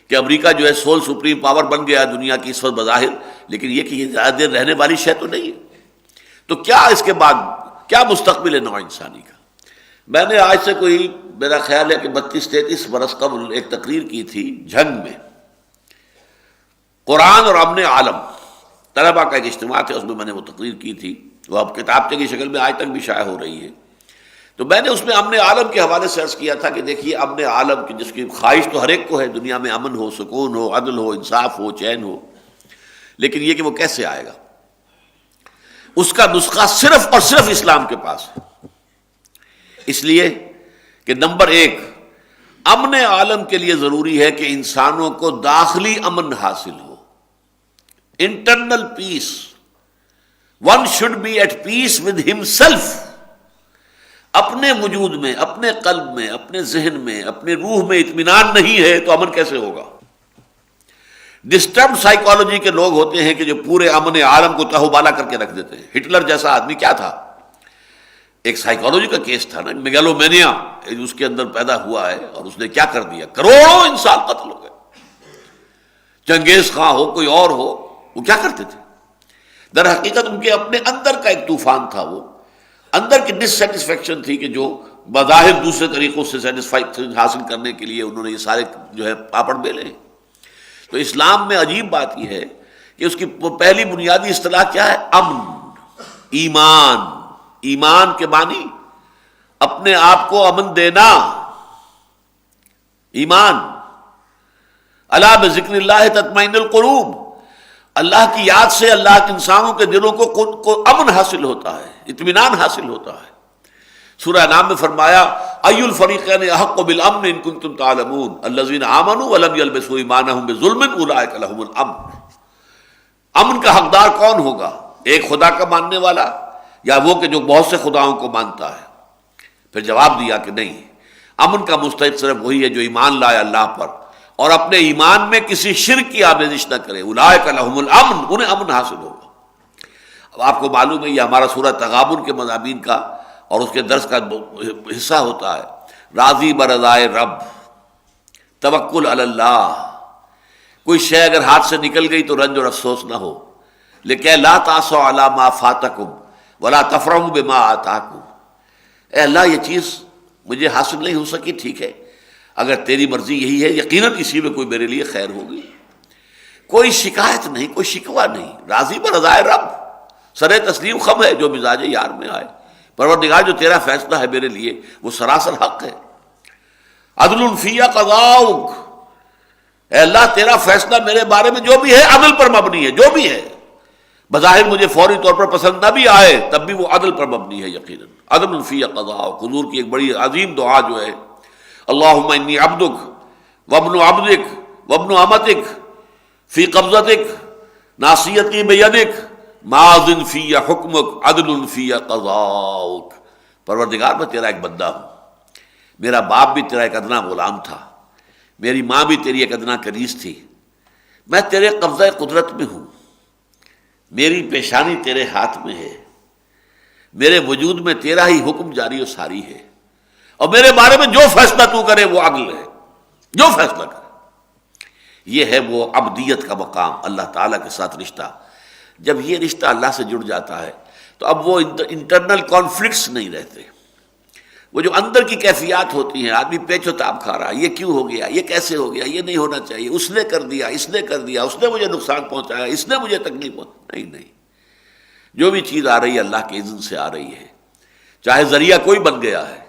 کہ امریکہ جو ہے سول سپریم پاور بن گیا دنیا کی اس وقت بظاہر، لیکن یہ کہ یہ زیادہ دیر رہنے والی شے تو نہیں ہے. تو کیا اس کے بعد کیا مستقبل ہے نوع انسانی کا؟ میں نے آج سے کوئی میرا خیال ہے کہ 32-33 برس قبل ایک تقریر کی تھی جھنگ میں، قرآن اور امن عالم. طلبہ کا ایک اجتماع تھا، اس میں میں نے وہ تقریر کی تھی. وہ اب کتابچے کی شکل میں آج تک بھی شائع ہو رہی ہے. تو میں نے اس میں امن عالم کے حوالے سے عرض کیا تھا کہ دیکھیے امن عالم کی جس کی خواہش تو ہر ایک کو ہے، دنیا میں امن ہو، سکون ہو، عدل ہو، انصاف ہو، چین ہو، لیکن یہ کہ وہ کیسے آئے گا؟ اس کا نسخہ صرف اور صرف اسلام کے پاس ہے. اس لیے کہ نمبر 1 امن عالم کے لیے ضروری ہے کہ انسانوں کو داخلی امن حاصل ہو، internal peace. One should be at peace with himself. اپنے وجود میں، اپنے قلب میں، اپنے ذہن میں، اپنے روح میں اطمینان نہیں ہے تو امن کیسے ہوگا؟ ڈسٹربڈ سائیکالوجی کے لوگ ہوتے ہیں کہ جو پورے امن عالم کو تہوبالا کر کے رکھ دیتے ہیں. ہٹلر جیسا آدمی کیا تھا؟ ایک سائیکالوجی کا کیس تھا نا، میگالومینیا اس کے اندر پیدا ہوا ہے، اور اس نے کیا کر دیا؟ کروڑوں انسان قتل ہو گئے. چنگیز خان ہو، کوئی اور ہو، وہ کیا کرتے تھے؟ در حقیقت ان کے اپنے اندر کا ایک طوفان تھا. وہ اندر کی ڈس سیٹسفیکشن تھی کہ جو بظاہر دوسرے طریقوں سے سیٹسفیکشن حاصل کرنے کے لیے انہوں نے یہ سارے جو ہے پاپڑ بیلے. تو اسلام میں عجیب بات یہ ہے کہ اس کی پہلی بنیادی اصطلاح کیا ہے؟ امن. ایمان. ایمان کے معنی اپنے آپ کو امن دینا. ایمان. الا بذکر اللہ تطمئن القلوب. اللہ کی یاد سے اللہ کے انسانوں کے دلوں کو امن حاصل ہوتا ہے، اطمینان حاصل ہوتا ہے. سورہ نام میں فرمایا ای الفریقین احق بالامن ان کنتم تعلمون الذین آمنوا ولم یلبسوا ایمانہم بظلم اولئک لہم الامن. امن کا حقدار کون ہوگا؟ ایک خدا کا ماننے والا یا وہ کہ جو بہت سے خداؤں کو مانتا ہے؟ پھر جواب دیا کہ نہیں، امن کا مستحق صرف وہی ہے جو ایمان لائے اللہ پر اور اپنے ایمان میں کسی شرک کی آمیزش نہ کرے. اولئک لہم الامن، انہیں امن حاصل ہوگا. اب آپ کو معلوم ہے یہ ہمارا سورہ تغابن کے مضامین کا اور اس کے درس کا حصہ ہوتا ہے. راضی برضائے رب، توکل علی اللہ. کوئی شے اگر ہاتھ سے نکل گئی تو رنج اور افسوس نہ ہو، لیکن لا تاسوا علی ما فاتکم ولا تفرحوا بما آتاکم. اے اللہ یہ چیز مجھے حاصل نہیں ہو سکی، ٹھیک ہے، اگر تیری مرضی یہی ہے یقیناً اسی میں کوئی میرے لیے خیر ہوگی. کوئی شکایت نہیں، کوئی شکوہ نہیں. راضی برضائے رب، سر تسلیم خم ہے جو مزاج یار میں آئے. پروردگار جو تیرا فیصلہ ہے میرے لیے وہ سراسر حق ہے. عدل فی قضاؤک، اے اللہ تیرا فیصلہ میرے بارے میں جو بھی ہے عدل پر مبنی ہے. جو بھی ہے بظاہر مجھے فوری طور پر پسند نہ بھی آئے تب بھی وہ عدل پر مبنی ہے یقیناً. عدل فی قضاؤک. حضور کی ایک بڑی عظیم دعا جو ہے اللہم انی عبدک وابن عبدک وابن امتک فی قبضتک ناصیتی بیدک ماض فی حکمک عدل فی قضاؤک. پروردگار میں تیرا ایک بندہ ہوں، میرا باپ بھی تیرا ایک ادنا غلام تھا، میری ماں بھی تیری ایک ادنا کنیز تھی، میں تیرے قبضہ قدرت میں ہوں، میری پیشانی تیرے ہاتھ میں ہے، میرے وجود میں تیرا ہی حکم جاری و ساری ہے، اور میرے بارے میں جو فیصلہ تو کرے وہ عدل ہے، جو فیصلہ کرے. یہ ہے وہ عبدیت کا مقام، اللہ تعالیٰ کے ساتھ رشتہ. جب یہ رشتہ اللہ سے جڑ جاتا ہے تو اب وہ انٹرنل کانفلکٹس نہیں رہتے. وہ جو اندر کی کیفیات ہوتی ہیں، آدمی پیچ و تاب کھا رہا ہے، یہ کیوں ہو گیا، یہ کیسے ہو گیا، یہ نہیں ہونا چاہیے، اس نے کر دیا، اس نے کر دیا، اس نے مجھے نقصان پہنچایا، اس نے مجھے تکلیف پہنچائی. نہیں، جو بھی چیز آ رہی ہے اللہ کے اذن سے آ رہی ہے. چاہے ذریعہ کوئی بن گیا ہے،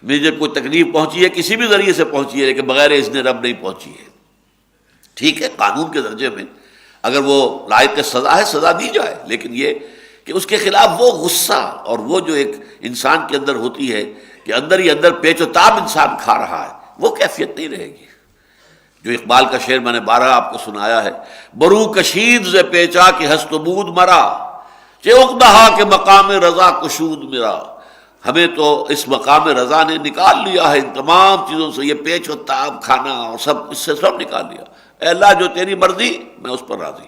مجھے کوئی تکلیف پہنچی ہے کسی بھی ذریعے سے پہنچی ہے، لیکن بغیر اذن رب نہیں پہنچی ہے. ٹھیک ہے، قانون کے درجے میں اگر وہ لائق سزا ہے سزا دی جائے، لیکن یہ کہ اس کے خلاف وہ غصہ اور وہ جو ایک انسان کے اندر ہوتی ہے کہ اندر ہی اندر پیچ و تاب انسان کھا رہا ہے، وہ کیفیت نہیں رہے گی. جو اقبال کا شعر میں نے 12 آپ کو سنایا ہے، برو کشید ز پیچا کہ ہست و بود مرا چے اقدہا کے مقام رضا کشود میرا. ہمیں تو اس مقام رضا نے نکال لیا ہے ان تمام چیزوں سے، یہ پیچ و تاب کھانا اور سب اس سے سب نکال لیا. اے اللہ جو تیری مرضی میں اس پر راضی.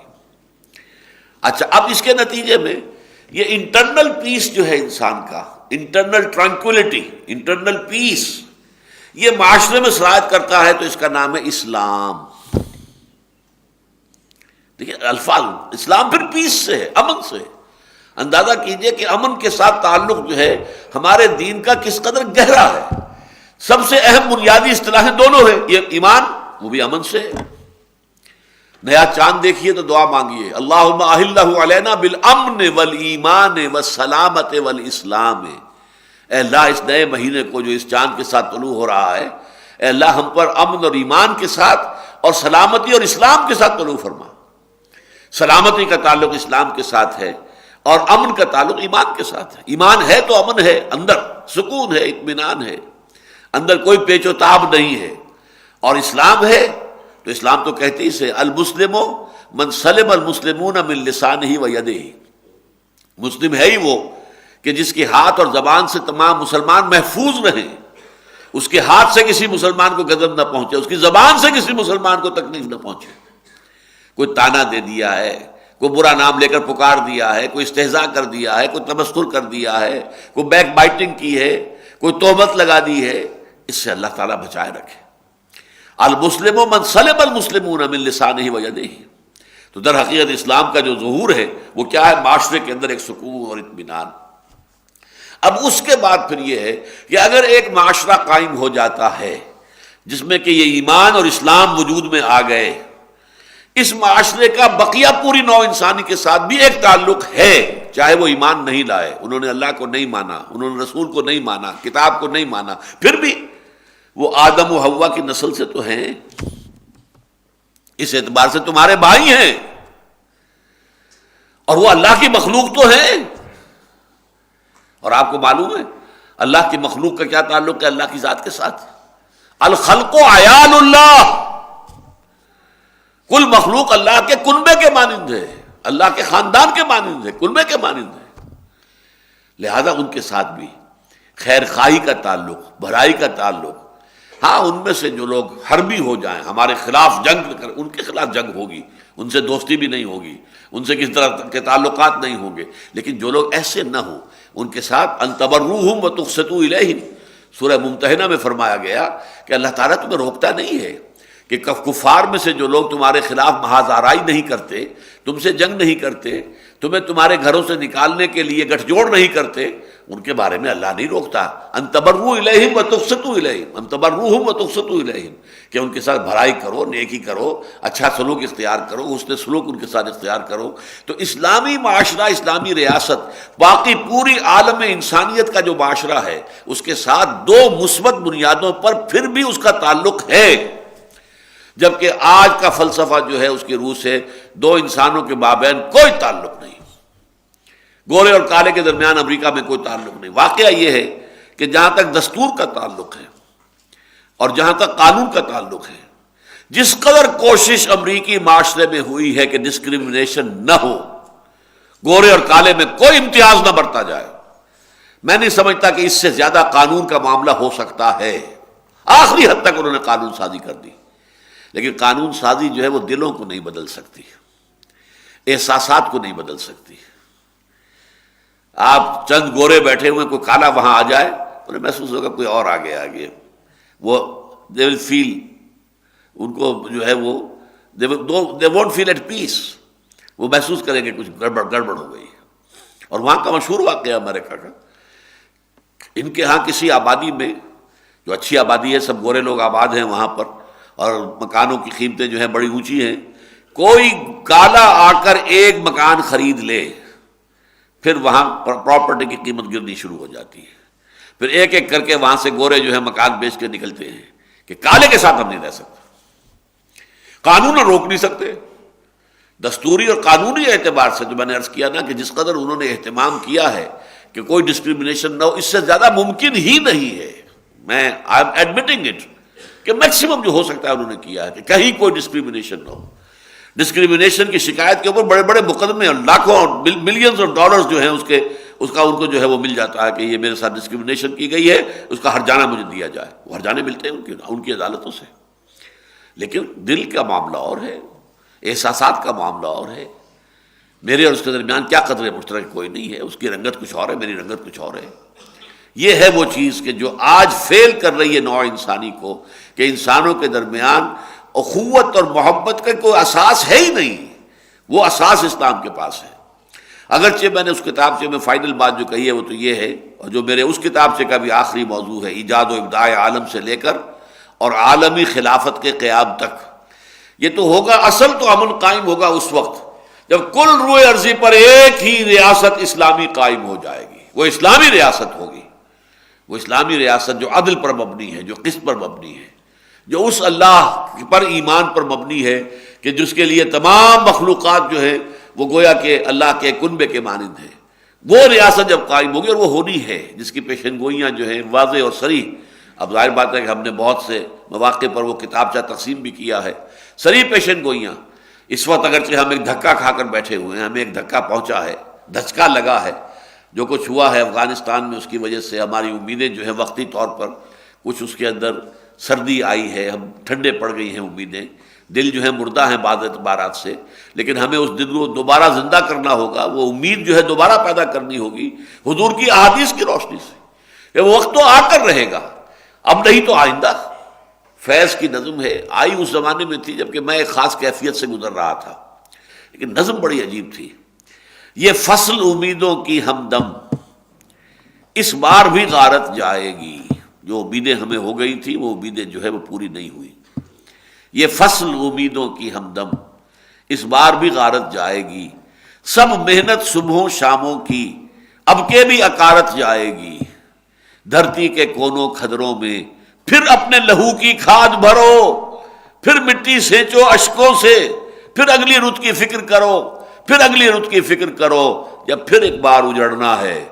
اچھا، اب اس کے نتیجے میں یہ انٹرنل پیس جو ہے انسان کا، انٹرنل ٹرانکولیٹی، انٹرنل پیس، یہ معاشرے میں سرایت کرتا ہے تو اس کا نام ہے اسلام. دیکھیے الفاظ، اسلام پھر پیس سے ہے، امن سے ہے. اندازہ کیجئے کہ امن کے ساتھ تعلق جو ہے ہمارے دین کا کس قدر گہرا ہے. سب سے اہم بنیادی اصطلاحیں دونوں ہیں، یہ ایمان وہ بھی امن سے ہے. نیا چاند دیکھیے تو دعا مانگیے، اللہم احلہ علینا بالامن والایمان والسلامت والاسلام. اے اللہ اس نئے مہینے کو جو اس چاند کے ساتھ طلوع ہو رہا ہے، اے اللہ ہم پر امن اور ایمان کے ساتھ اور سلامتی اور اسلام کے ساتھ طلوع فرما. سلامتی کا تعلق اسلام کے ساتھ ہے اور امن کا تعلق ایمان کے ساتھ ہے. ایمان ہے تو امن ہے، اندر سکون ہے، اطمینان ہے، اندر کوئی پیچ و تاب نہیں ہے. اور اسلام ہے تو اسلام تو کہتے ہی سے المسلم من سلم المسلمون من لسانہ و یدہ. مسلم ہے ہی وہ کہ جس کے ہاتھ اور زبان سے تمام مسلمان محفوظ رہیں، اس کے ہاتھ سے کسی مسلمان کو غضب نہ پہنچے، اس کی زبان سے کسی مسلمان کو تکلیف نہ پہنچے. کوئی تانا دے دیا ہے، کوئی برا نام لے کر پکار دیا ہے، کوئی استہزاء کر دیا ہے، کوئی تمسخر کر دیا ہے، کوئی بیک بائٹنگ کی ہے، کوئی تہمت لگا دی ہے، اس سے اللہ تعالیٰ بچائے رکھے. المسلم من سلم المسلمون من لسانہ و یدہ. تو در حقیقت اسلام کا جو ظہور ہے وہ کیا ہے؟ معاشرے کے اندر ایک سکون اور اطمینان. اب اس کے بعد پھر یہ ہے کہ اگر ایک معاشرہ قائم ہو جاتا ہے جس میں کہ یہ ایمان اور اسلام وجود میں آ گئے، اس معاشرے کا بقیہ پوری نوع انسانی کے ساتھ بھی ایک تعلق ہے، چاہے وہ ایمان نہیں لائے، انہوں نے اللہ کو نہیں مانا، انہوں نے رسول کو نہیں مانا، کتاب کو نہیں مانا، پھر بھی وہ آدم و حوا کی نسل سے تو ہیں، اس اعتبار سے تمہارے بھائی ہیں، اور وہ اللہ کی مخلوق تو ہیں. اور آپ کو معلوم ہے اللہ کی مخلوق کا کیا تعلق ہے اللہ کی ذات کے ساتھ؟ الخلق عیال اللہ، کل مخلوق اللہ کے کنبے کے مانند ہے، اللہ کے خاندان کے مانند ہے، کنبے کے مانند ہے. لہذا ان کے ساتھ بھی خیر خواہی کا تعلق، بھلائی کا تعلق. ہاں ان میں سے جو لوگ حربی ہو جائیں، ہمارے خلاف جنگ کریں، ان کے خلاف جنگ ہوگی، ان سے دوستی بھی نہیں ہوگی، ان سے کس طرح کے تعلقات نہیں ہوں گے، لیکن جو لوگ ایسے نہ ہوں ان کے ساتھ ان تبروہم وتقسطوا الیہم. سورہ ممتحنہ میں فرمایا گیا کہ اللہ تعالیٰ تمہیں روکتا نہیں ہے کہ کفار میں سے جو لوگ تمہارے خلاف محاذ آرائی نہیں کرتے، تم سے جنگ نہیں کرتے، تمہیں تمہارے گھروں سے نکالنے کے لیے گٹھ جوڑ نہیں کرتے، ان کے بارے میں اللہ نہیں روکتا. ان تبرؤوا الیہم وتقسطوا الیہم، ان تبروہم وتقسطوا الیہم، کہ ان کے ساتھ بھلائی کرو، نیکی کرو، اچھا سلوک اختیار کرو، حسن سلوک ان کے ساتھ اختیار کرو. تو اسلامی معاشرہ، اسلامی ریاست، باقی پوری عالم انسانیت کا جو معاشرہ ہے اس کے ساتھ دو مثبت بنیادوں پر پھر بھی اس کا تعلق ہے. جبکہ آج کا فلسفہ جو ہے اس کی روح سے دو انسانوں کے مابین کوئی تعلق نہیں، گورے اور کالے کے درمیان امریکہ میں کوئی تعلق نہیں. واقعہ یہ ہے کہ جہاں تک دستور کا تعلق ہے اور جہاں تک قانون کا تعلق ہے، جس قدر کوشش امریکی معاشرے میں ہوئی ہے کہ ڈسکریمنیشن نہ ہو، گورے اور کالے میں کوئی امتیاز نہ برتا جائے، میں نہیں سمجھتا کہ اس سے زیادہ قانون کا معاملہ ہو سکتا ہے۔ آخری حد تک انہوں نے قانون سازی کر دی، لیکن قانون سازی جو ہے وہ دلوں کو نہیں بدل سکتی، احساسات کو نہیں بدل سکتی۔ آپ چند گورے بیٹھے ہوئے، کوئی کالا وہاں آ جائے، انہیں محسوس ہوگا کوئی اور آگے وہ دے ول فیل، ان کو جو ہے وہ دے وونٹ فیل ایٹ پیس، وہ محسوس کریں گے کچھ گڑبڑ ہو گئی۔ اور وہاں کا مشہور واقعہ امریکہ کا، ان کے ہاں کسی آبادی میں، جو اچھی آبادی ہے، سب گورے لوگ آباد ہیں وہاں پر، اور مکانوں کی قیمتیں جو ہیں بڑی اونچی ہیں، کوئی کالا آ کر ایک مکان خرید لے، پھر وہاں پراپرٹی کی قیمت گرنی شروع ہو جاتی ہے، پھر ایک ایک کر کے وہاں سے گورے جو ہے مکان بیچ کے نکلتے ہیں کہ کالے کے ساتھ ہم نہیں رہ سکتے۔ قانون روک نہیں سکتے۔ دستوری اور قانونی اعتبار سے جو میں نے عرض کیا نا کہ جس قدر انہوں نے اہتمام کیا ہے کہ کوئی ڈسکریمنیشن نہ ہو، اس سے زیادہ ممکن ہی نہیں ہے۔ میں آئی ایم ایڈمٹنگ اٹ کہ میکسیمم جو ہو سکتا ہے انہوں نے کیا ہے کہ کہیں کوئی ڈسکریمنیشن نہ ہو۔ ڈسکریمنیشن کی شکایت کے اوپر بڑے بڑے مقدمے اور لاکھوں ملینز آف ڈالرز جو ہیں اس کا ان کو جو ہے وہ مل جاتا ہے کہ یہ میرے ساتھ ڈسکریمنیشن کی گئی ہے، اس کا ہرجانہ مجھے دیا جائے۔ وہ ہرجانے ملتے ہیں ان کی عدالتوں سے، لیکن دل کا معاملہ اور ہے، احساسات کا معاملہ اور ہے۔ میرے اور اس کے درمیان کیا قدر مشترک کوئی نہیں ہے، اس کی رنگت کچھ اور ہے، میری رنگت کچھ اور ہے۔ یہ ہے وہ چیز کہ جو آج فیل کر رہی ہے نوع انسانی کو، کہ انسانوں کے درمیان اخوت اور محبت کا کوئی اساس ہے ہی نہیں۔ وہ اساس اسلام کے پاس ہے۔ اگرچہ میں نے اس کتاب سے میں فائنل بات جو کہی ہے وہ تو یہ ہے، اور جو میرے اس کتاب سے کا بھی آخری موضوع ہے، ایجاد و ابداع عالم سے لے کر اور عالمی خلافت کے قیام تک، یہ تو ہوگا، اصل تو امن قائم ہوگا اس وقت جب کل روئے ارضی پر ایک ہی ریاست اسلامی قائم ہو جائے گی۔ وہ اسلامی ریاست ہوگی، وہ اسلامی ریاست جو عدل پر مبنی ہے، جو قسط پر مبنی ہے، جو اس اللہ پر ایمان پر مبنی ہے کہ جس کے لیے تمام مخلوقات جو ہے وہ گویا کہ اللہ کے کنبے کے مانند ہے۔ وہ ریاست جب قائم ہوگی، اور وہ ہونی ہے، جس کی پیشن گوئیاں جو ہیں واضح اور صریح، اب ظاہر بات ہے کہ ہم نے بہت سے مواقع پر وہ کتابچہ تقسیم بھی کیا ہے، صریح پیشن گوئیاں۔ اس وقت اگرچہ ہم ایک دھکا کھا کر بیٹھے ہوئے ہیں، ہمیں ایک دھکا پہنچا ہے، دھچکا لگا ہے، جو کچھ ہوا ہے افغانستان میں، اس کی وجہ سے ہماری امیدیں جو ہیں وقتی طور پر کچھ اس کے اندر سردی آئی ہے، ہم ٹھنڈے پڑ گئی ہیں امیدیں، دل جو ہے مردہ ہیں بعض اعتبارات سے، لیکن ہمیں اس دل کو دوبارہ زندہ کرنا ہوگا، وہ امید جو ہے دوبارہ پیدا کرنی ہوگی حضور کی احادیث کی روشنی سے کہ وہ وقت تو آ کر رہے گا، اب نہیں تو آئندہ۔ فیض کی نظم ہے، آئی اس زمانے میں تھی جبکہ میں ایک خاص کیفیت سے گزر رہا تھا، لیکن نظم بڑی عجیب تھی۔ یہ فصل امیدوں کی ہمدم اس بار بھی غارت جائے گی، جو امیدیں ہمیں ہو گئی تھی وہ امیدیں جو ہے وہ پوری نہیں ہوئی۔ یہ فصل امیدوں کی ہمدم اس بار بھی غارت جائے گی، سب محنت صبحوں شاموں کی اب کے بھی اکارت جائے گی، دھرتی کے کونوں کھدروں میں پھر اپنے لہو کی کھاد بھرو، پھر مٹی سینچو اشکوں سے، پھر اگلی رت کی فکر کرو، پھر اگلی رت کی فکر کرو، جب پھر ایک بار اجڑنا ہے،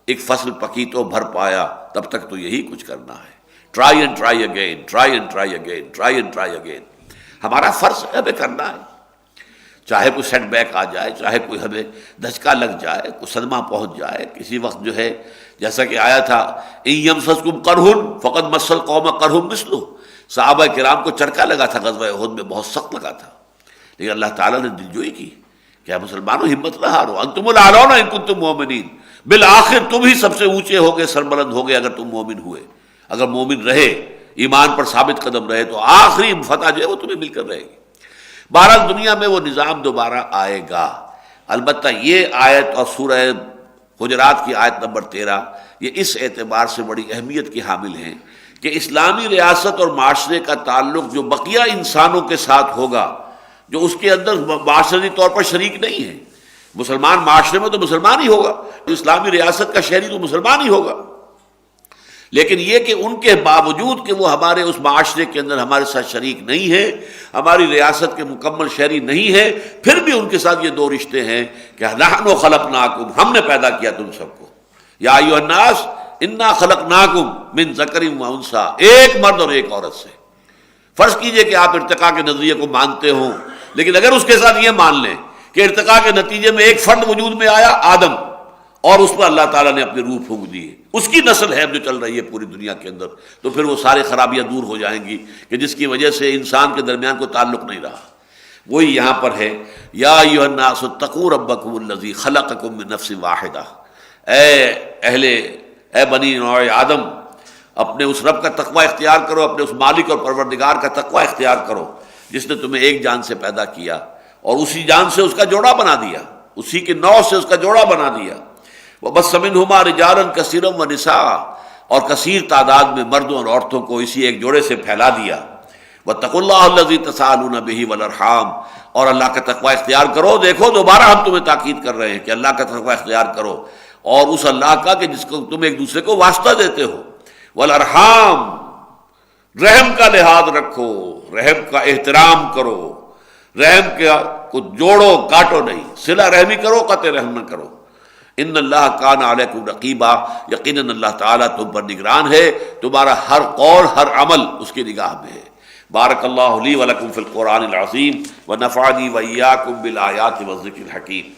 ایک فصل پکی تو بھر پایا، تب تک تو یہی کچھ کرنا ہے۔ Try and try again, try and try again, try and try again, ہمارا فرض ہے، ہمیں کرنا ہے، چاہے کوئی سیٹ بیک آ جائے، چاہے کوئی ہمیں دھچکا لگ جائے، کوئی صدمہ پہنچ جائے، کسی وقت جو ہے جیسا کہ آیا تھا ان یمسسکم قرح فقد مس القوم قرح مثلہ، صحابہ کرام کو چرکا لگا تھا، غزوہ احد میں بہت سخت لگا تھا، لیکن اللہ تعالیٰ نے دلجوئی کی کہ مسلمانوں ہمت نہ ہارو، انتم الاعلون ان کنتم مؤمنین، بالآخر تم ہی سب سے اونچے ہوگے، سربلند ہوگے اگر تم مومن ہوئے، اگر مومن رہے، ایمان پر ثابت قدم رہے تو آخری فتح جو ہے وہ تمہیں مل کر رہے گی۔ بہرحال دنیا میں وہ نظام دوبارہ آئے گا، البتہ یہ آیت اور سورہ حجرات کی آیت نمبر 13 یہ اس اعتبار سے بڑی اہمیت کی حامل ہیں کہ اسلامی ریاست اور معاشرے کا تعلق جو بقیہ انسانوں کے ساتھ ہوگا، جو اس کے اندر معاشرتی طور پر شریک نہیں ہے، مسلمان معاشرے میں تو مسلمان ہی ہوگا، اسلامی ریاست کا شہری تو مسلمان ہی ہوگا، لیکن یہ کہ ان کے باوجود کہ وہ ہمارے اس معاشرے کے اندر ہمارے ساتھ شریک نہیں ہے، ہماری ریاست کے مکمل شہری نہیں ہے، پھر بھی ان کے ساتھ یہ دو رشتے ہیں کہ نحن خلقناکم، ہم نے پیدا کیا تم سب کو، یا ایھا الناس انا خلقناکم من ذکر و انثی، ایک مرد اور ایک عورت سے، فرض کیجئے کہ آپ ارتقاء کے نظریے کو مانتے ہوں، لیکن اگر اس کے ساتھ یہ مان لیں کہ ارتقاء کے نتیجے میں ایک فرد وجود میں آیا آدم، اور اس پر اللہ تعالیٰ نے اپنی روح پھونک دی ہے، اس کی نسل ہے جو چل رہی ہے پوری دنیا کے اندر، تو پھر وہ سارے خرابیاں دور ہو جائیں گی کہ جس کی وجہ سے انسان کے درمیان کوئی تعلق نہیں رہا۔ وہی یہاں پر ہے، یا ایھا الناس اتقوا ربکم الذی خلقکم من نفس واحدہ، اے بنی نوع آدم، اپنے اس رب کا تقوی اختیار کرو، اپنے اس مالک اور پروردگار کا تقوی اختیار کرو جس نے تمہیں ایک جان سے پیدا کیا اور اسی جان سے اس کا جوڑا بنا دیا، اسی کے نوع سے اس کا جوڑا بنا دیا۔ وَبَثَّ مِنْهُمَا رِجَالًا كَثِيرًا وَنِسَاءً، اور کثیر تعداد میں مردوں اور عورتوں کو اسی ایک جوڑے سے پھیلا دیا۔ وَاتَّقُوا اللَّهَ الَّذِي تَسَاءَلُونَ بِهِ وَالْأَرْحَامَ، اور اللہ کا تقوی اختیار کرو۔ دیکھو دوبارہ ہم تمہیں تاکید کر رہے ہیں کہ اللہ کا تقوی اختیار کرو، اور اس اللہ کا کہ جس کو تم ایک دوسرے کو واسطہ دیتے ہو۔ والارحام، رحم کا لحاظ رکھو، رحم کا احترام کرو، رحم کا کو جوڑو کاٹو نہیں، صلہ رحمی کرو، قطع رحم نہ کرو۔ ان اللہ کان علیکم رقیبا، یقیناً اللہ تعالیٰ تم پر نگران ہے، تمہارا ہر قول ہر عمل اس کی نگاہ میں ہے۔ بارک اللہ لی ولکم فی القرآن العظیم ونفعنی وإیاکم بالآیات والذکر الحکیم۔